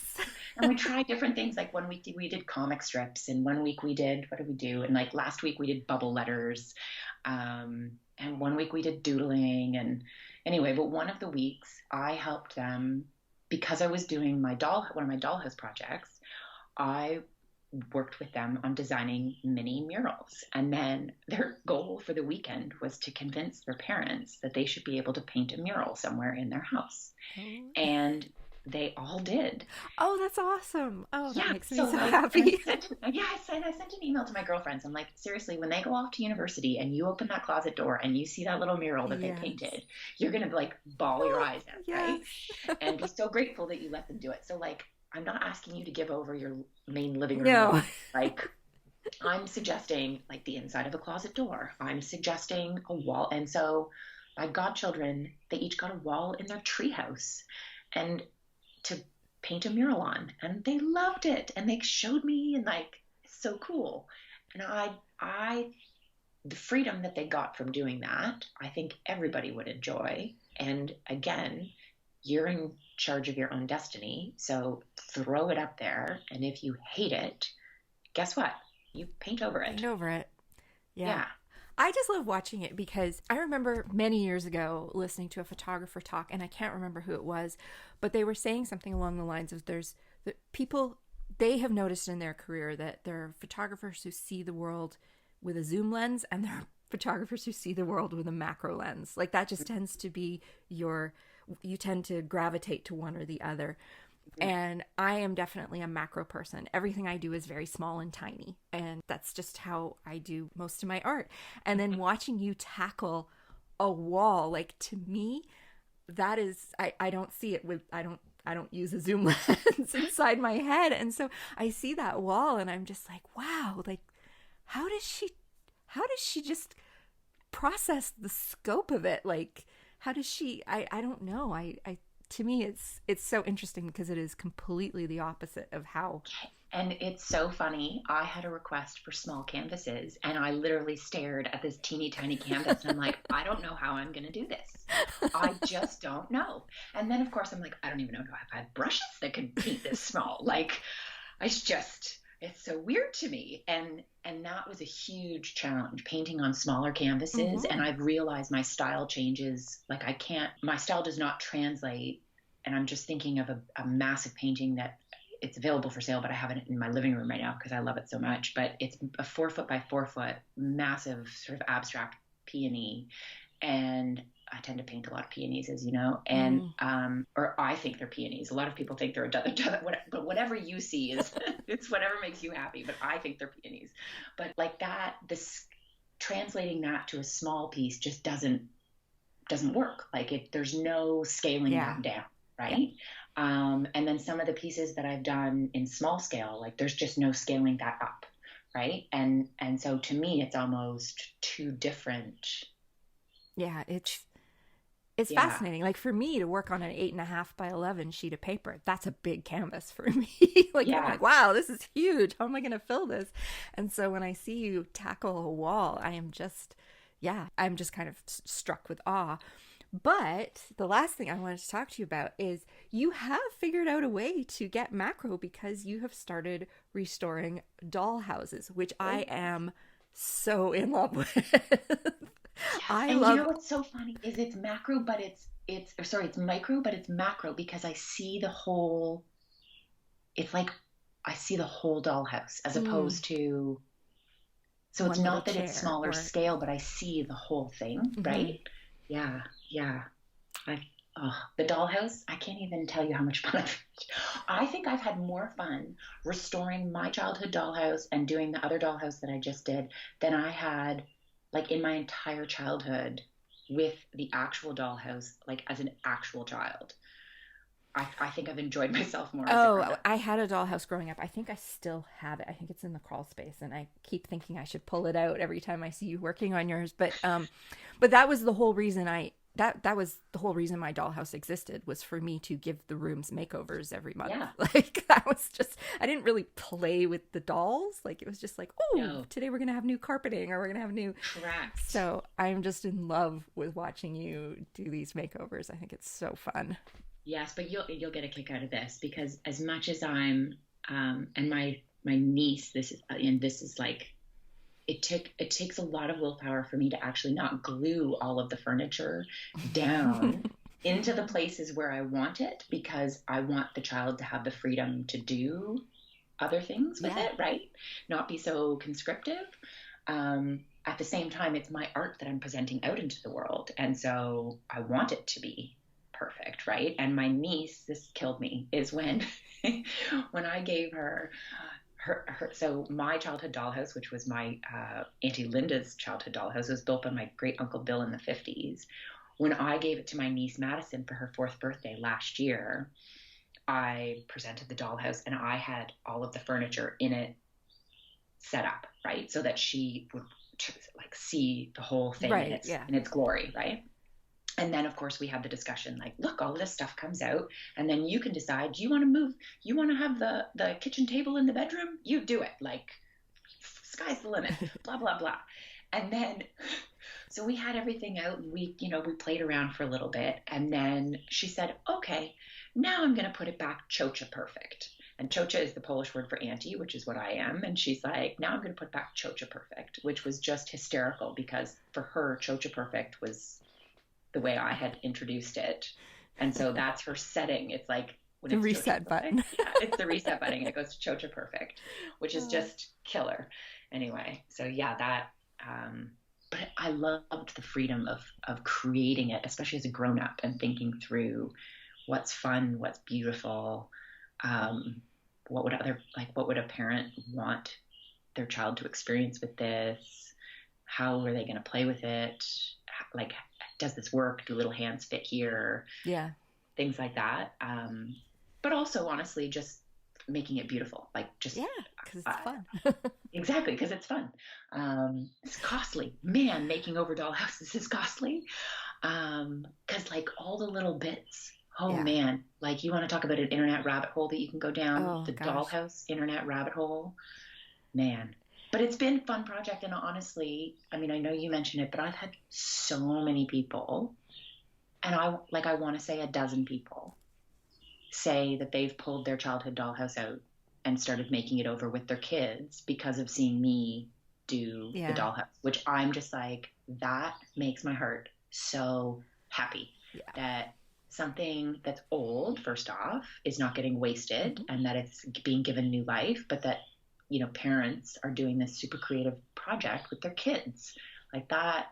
And we try different things. Like one week we did comic strips, and one week we did, what did we do? And like last week we did bubble letters, and one week we did doodling. And anyway, but one of the weeks I helped them because I was doing one of my dollhouse projects. I worked with them on designing mini murals. And then their goal for the weekend was to convince their parents that they should be able to paint a mural somewhere in their house. And they all did. Oh, that's awesome. Oh, that makes me so happy. I sent an email to my girlfriends. I'm like, seriously, when they go off to university and you open that closet door and you see that little mural that they painted, you're going to like bawl your eyes out, right? And be so grateful that you let them do it. So like, I'm not asking you to give over your main living room. No. Like, I'm suggesting like the inside of a closet door. I'm suggesting a wall. And so my godchildren, they each got a wall in their treehouse and to paint a mural on. And they loved it. And they showed me and like, it's so cool. And the freedom that they got from doing that, I think everybody would enjoy. And again, you're in charge of your own destiny. So throw it up there. And if you hate it, guess what? You paint over it. Paint over it. Yeah. I just love watching it because I remember many years ago listening to a photographer talk, and I can't remember who it was, but they were saying something along the lines of people, they have noticed in their career that there are photographers who see the world with a zoom lens and there are photographers who see the world with a macro lens. Like that just tends to be you tend to gravitate to one or the other. And I am definitely a macro person. Everything I do is very small and tiny. And that's just how I do most of my art. And then watching you tackle a wall, like to me, that is, I don't see it with, I don't use a zoom lens inside my head. And so I see that wall and I'm just like, wow, like how does she just process the scope of it? Like, how does she, I don't know. To me, it's so interesting because it is completely the opposite of how. And it's so funny. I had a request for small canvases and I literally stared at this teeny tiny canvas and I'm like, I don't know how I'm going to do this. I just don't know. And then of course I'm like, I don't even know if I have brushes that can paint this small. Like it's so weird to me. And that was a huge challenge, painting on smaller canvases. And I've realized my style changes. Like my style does not translate and I'm just thinking of a massive painting that it's available for sale, but I have it in my living room right now because I love it so much. But it's a 4 foot by 4 foot, massive sort of abstract peony. And I tend to paint a lot of peonies, as you know, and Mm. or I think they're peonies. A lot of people think they're but whatever you see is it's whatever makes you happy. But I think they're peonies. But like that, this translating that to a small piece just doesn't work. Like there's no scaling Yeah. that down, Yeah. right? And then some of the pieces that I've done in small scale, like there's just no scaling that up, right? And so to me, it's almost two different. Yeah. It's Yeah, fascinating. Like for me to work on an 8.5 by 11 sheet of paper, that's a big canvas for me. Like I'm yeah, like, wow, this is huge. How am I going to fill this? And so when I see you tackle a wall, I am just, yeah, I'm just kind of struck with awe. But the last thing I wanted to talk to you about is you have figured out a way to get macro because you have started restoring doll houses, which I am so in love with. yes. I And you love, know what's so funny is it's macro, but it's or sorry, it's micro, but it's macro because I see the whole. It's like I see the whole dollhouse as mm, opposed to. So it's one little not that it's chair smaller or, scale, but I see the whole thing, mhm. right? Yeah, yeah. I, oh, the dollhouse, I can't even tell you how much fun I've I think I've had more fun restoring my childhood dollhouse and doing the other dollhouse that I just did than I had like in my entire childhood with the actual dollhouse, like as an actual child. I think I've enjoyed myself more as a grown Oh, up. I had a dollhouse growing up. I think I still have it. I think it's in the crawl space, and I keep thinking I should pull it out every time I see you working on yours. But that was the whole reason that was the whole reason my dollhouse existed was for me to give the rooms makeovers every month. Yeah, Like that was just I didn't really play with the dolls. Like it was just like, oh, no, today we're gonna have new carpeting or we're gonna have new. correct. So I'm just in love with watching you do these makeovers. I think it's so fun. Yes, but you'll get a kick out of this because as much as I'm and my niece, this is like it takes a lot of willpower for me to actually not glue all of the furniture down into the places where I want it because I want the child to have the freedom to do other things with Yeah. it, right? Not be so conscriptive. At the same time, it's my art that I'm presenting out into the world. And so I want it to be perfect, right? And my niece, this killed me, is when when I gave her so my childhood dollhouse, which was my Auntie Linda's childhood dollhouse, was built by my great uncle Bill in the 50s. When I gave it to my niece Madison for her fourth birthday last year, I presented the dollhouse and I had all of the furniture in it set up, right? So that she would like see the whole thing Right. Yeah. in its glory, right? And then of course we had the discussion like, look, all of this stuff comes out and then you can decide, do you want to move, you want to have the kitchen table in the bedroom, you do it, like sky's the limit, blah blah blah. And then so we had everything out and we played around for a little bit and then she said, okay, now I'm going to put it back chocha perfect. And chocha is the Polish word for auntie, which is what I am. And she's like, now I'm going to put back chocha perfect, which was just hysterical because for her chocha perfect was the way I had introduced it. And so that's her setting. It's like when The it's Chocha reset button. Perfect. Yeah, it's the reset button. It goes to Chocha Perfect, which is Oh. just killer. Anyway, so yeah, that. But I loved the freedom of creating it, especially as a grown up, and thinking through what's fun, what's beautiful, um, what would a parent want their child to experience with this? How are they going to play with it? Like, does this work? Do little hands fit here? Yeah. Things like that. But also, honestly, just making it beautiful. Like, just Yeah, because uh, it's fun. exactly because it's fun. It's costly. Man, making over dollhouses is costly. Like all the little bits. Oh Yeah. man, like you want to talk about an internet rabbit hole that you can go down, Oh the gosh. dollhouse internet rabbit hole, man. But it's been a fun project, and honestly, I mean, I know you mentioned it, but I've had so many people, and I want to say a dozen people say that they've pulled their childhood dollhouse out and started making it over with their kids because of seeing me do the Yeah. dollhouse, which I'm just like, that makes my heart so happy Yeah. that. something that's old, first off, is not getting wasted Mm-hmm. and that it's being given new life, but that, parents are doing this super creative project with their kids. Like that,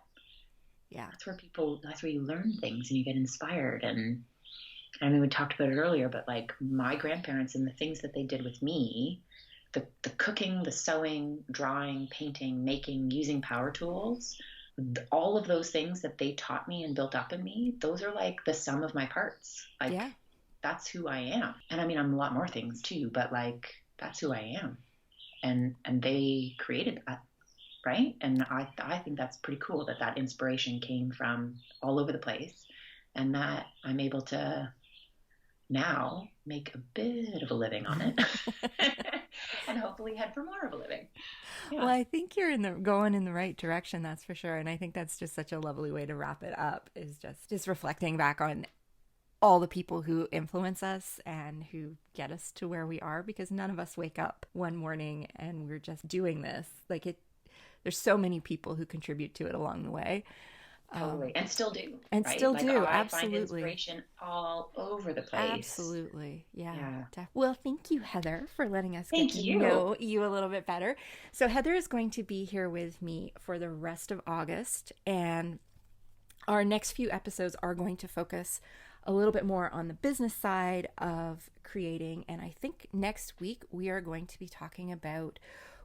Yeah. that's where you learn things and you get inspired. And I mean, we talked about it earlier, but like my grandparents and the things that they did with me, the cooking, the sewing, drawing, painting, making, using power tools, all of those things that they taught me and built up in me, those are like the sum of my parts. Like Yeah. that's who I am. And I mean, I'm a lot more things too, but like that's who I am. And they created that, right? And I think that's pretty cool that that inspiration came from all over the place, and that I'm able to now make a bit of a living on it, and hopefully head for more of a living. Well, Yeah, I think you're going in the right direction, that's for sure. And I think that's just such a lovely way to wrap it up, is just reflecting back on all the people who influence us and who get us to where we are, because none of us wake up one morning and we're just doing this. Like there's so many people who contribute to it along the way. totally, and still do, And right? still Like do. I find Absolutely. inspiration all over the place. Absolutely. Yeah. Yeah. Well, thank you, Heather, for letting us get Thank to you. know you a little bit better. So, Heather is going to be here with me for the rest of August, and our next few episodes are going to focus a little bit more on the business side of creating. And I think next week we are going to be talking about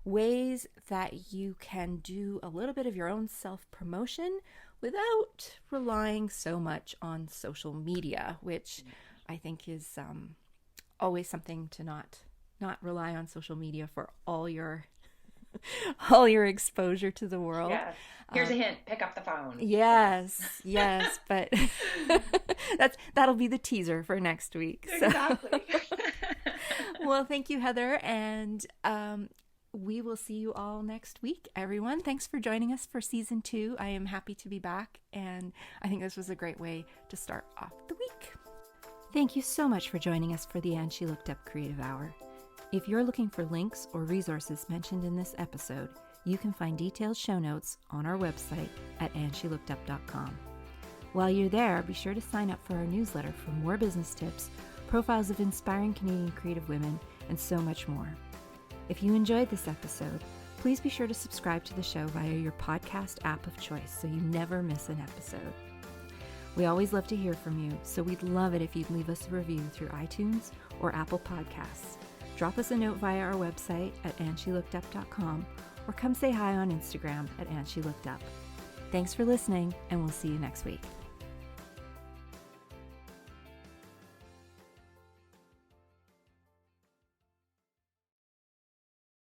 ways that you can do a little bit of your own self promotion without relying so much on social media, which I think is always something to not rely on social media for all your all your exposure to the world. Yeah. Here's a hint: pick up the phone. Yes, but that'll be the teaser for next week. So. Exactly. Well, thank you, Heather, and we will see you all next week, everyone. Thanks for joining us for season 2. I am happy to be back, and I think this was a great way to start off the week. Thank you so much for joining us for the And She Looked Up Creative Hour. If you're looking for links or resources mentioned in this episode, you can find detailed show notes on our website at andshелookedup.com. While you're there, be sure to sign up for our newsletter for more business tips, profiles of inspiring Canadian creative women, and so much more. If you enjoyed this episode, please be sure to subscribe to the show via your podcast app of choice so you never miss an episode. We always love to hear from you, so we'd love it if you'd leave us a review through iTunes or Apple Podcasts. Drop us a note via our website at andshелookedup.com or come say hi on Instagram at andshелookedup. Thanks for listening, and we'll see you next week.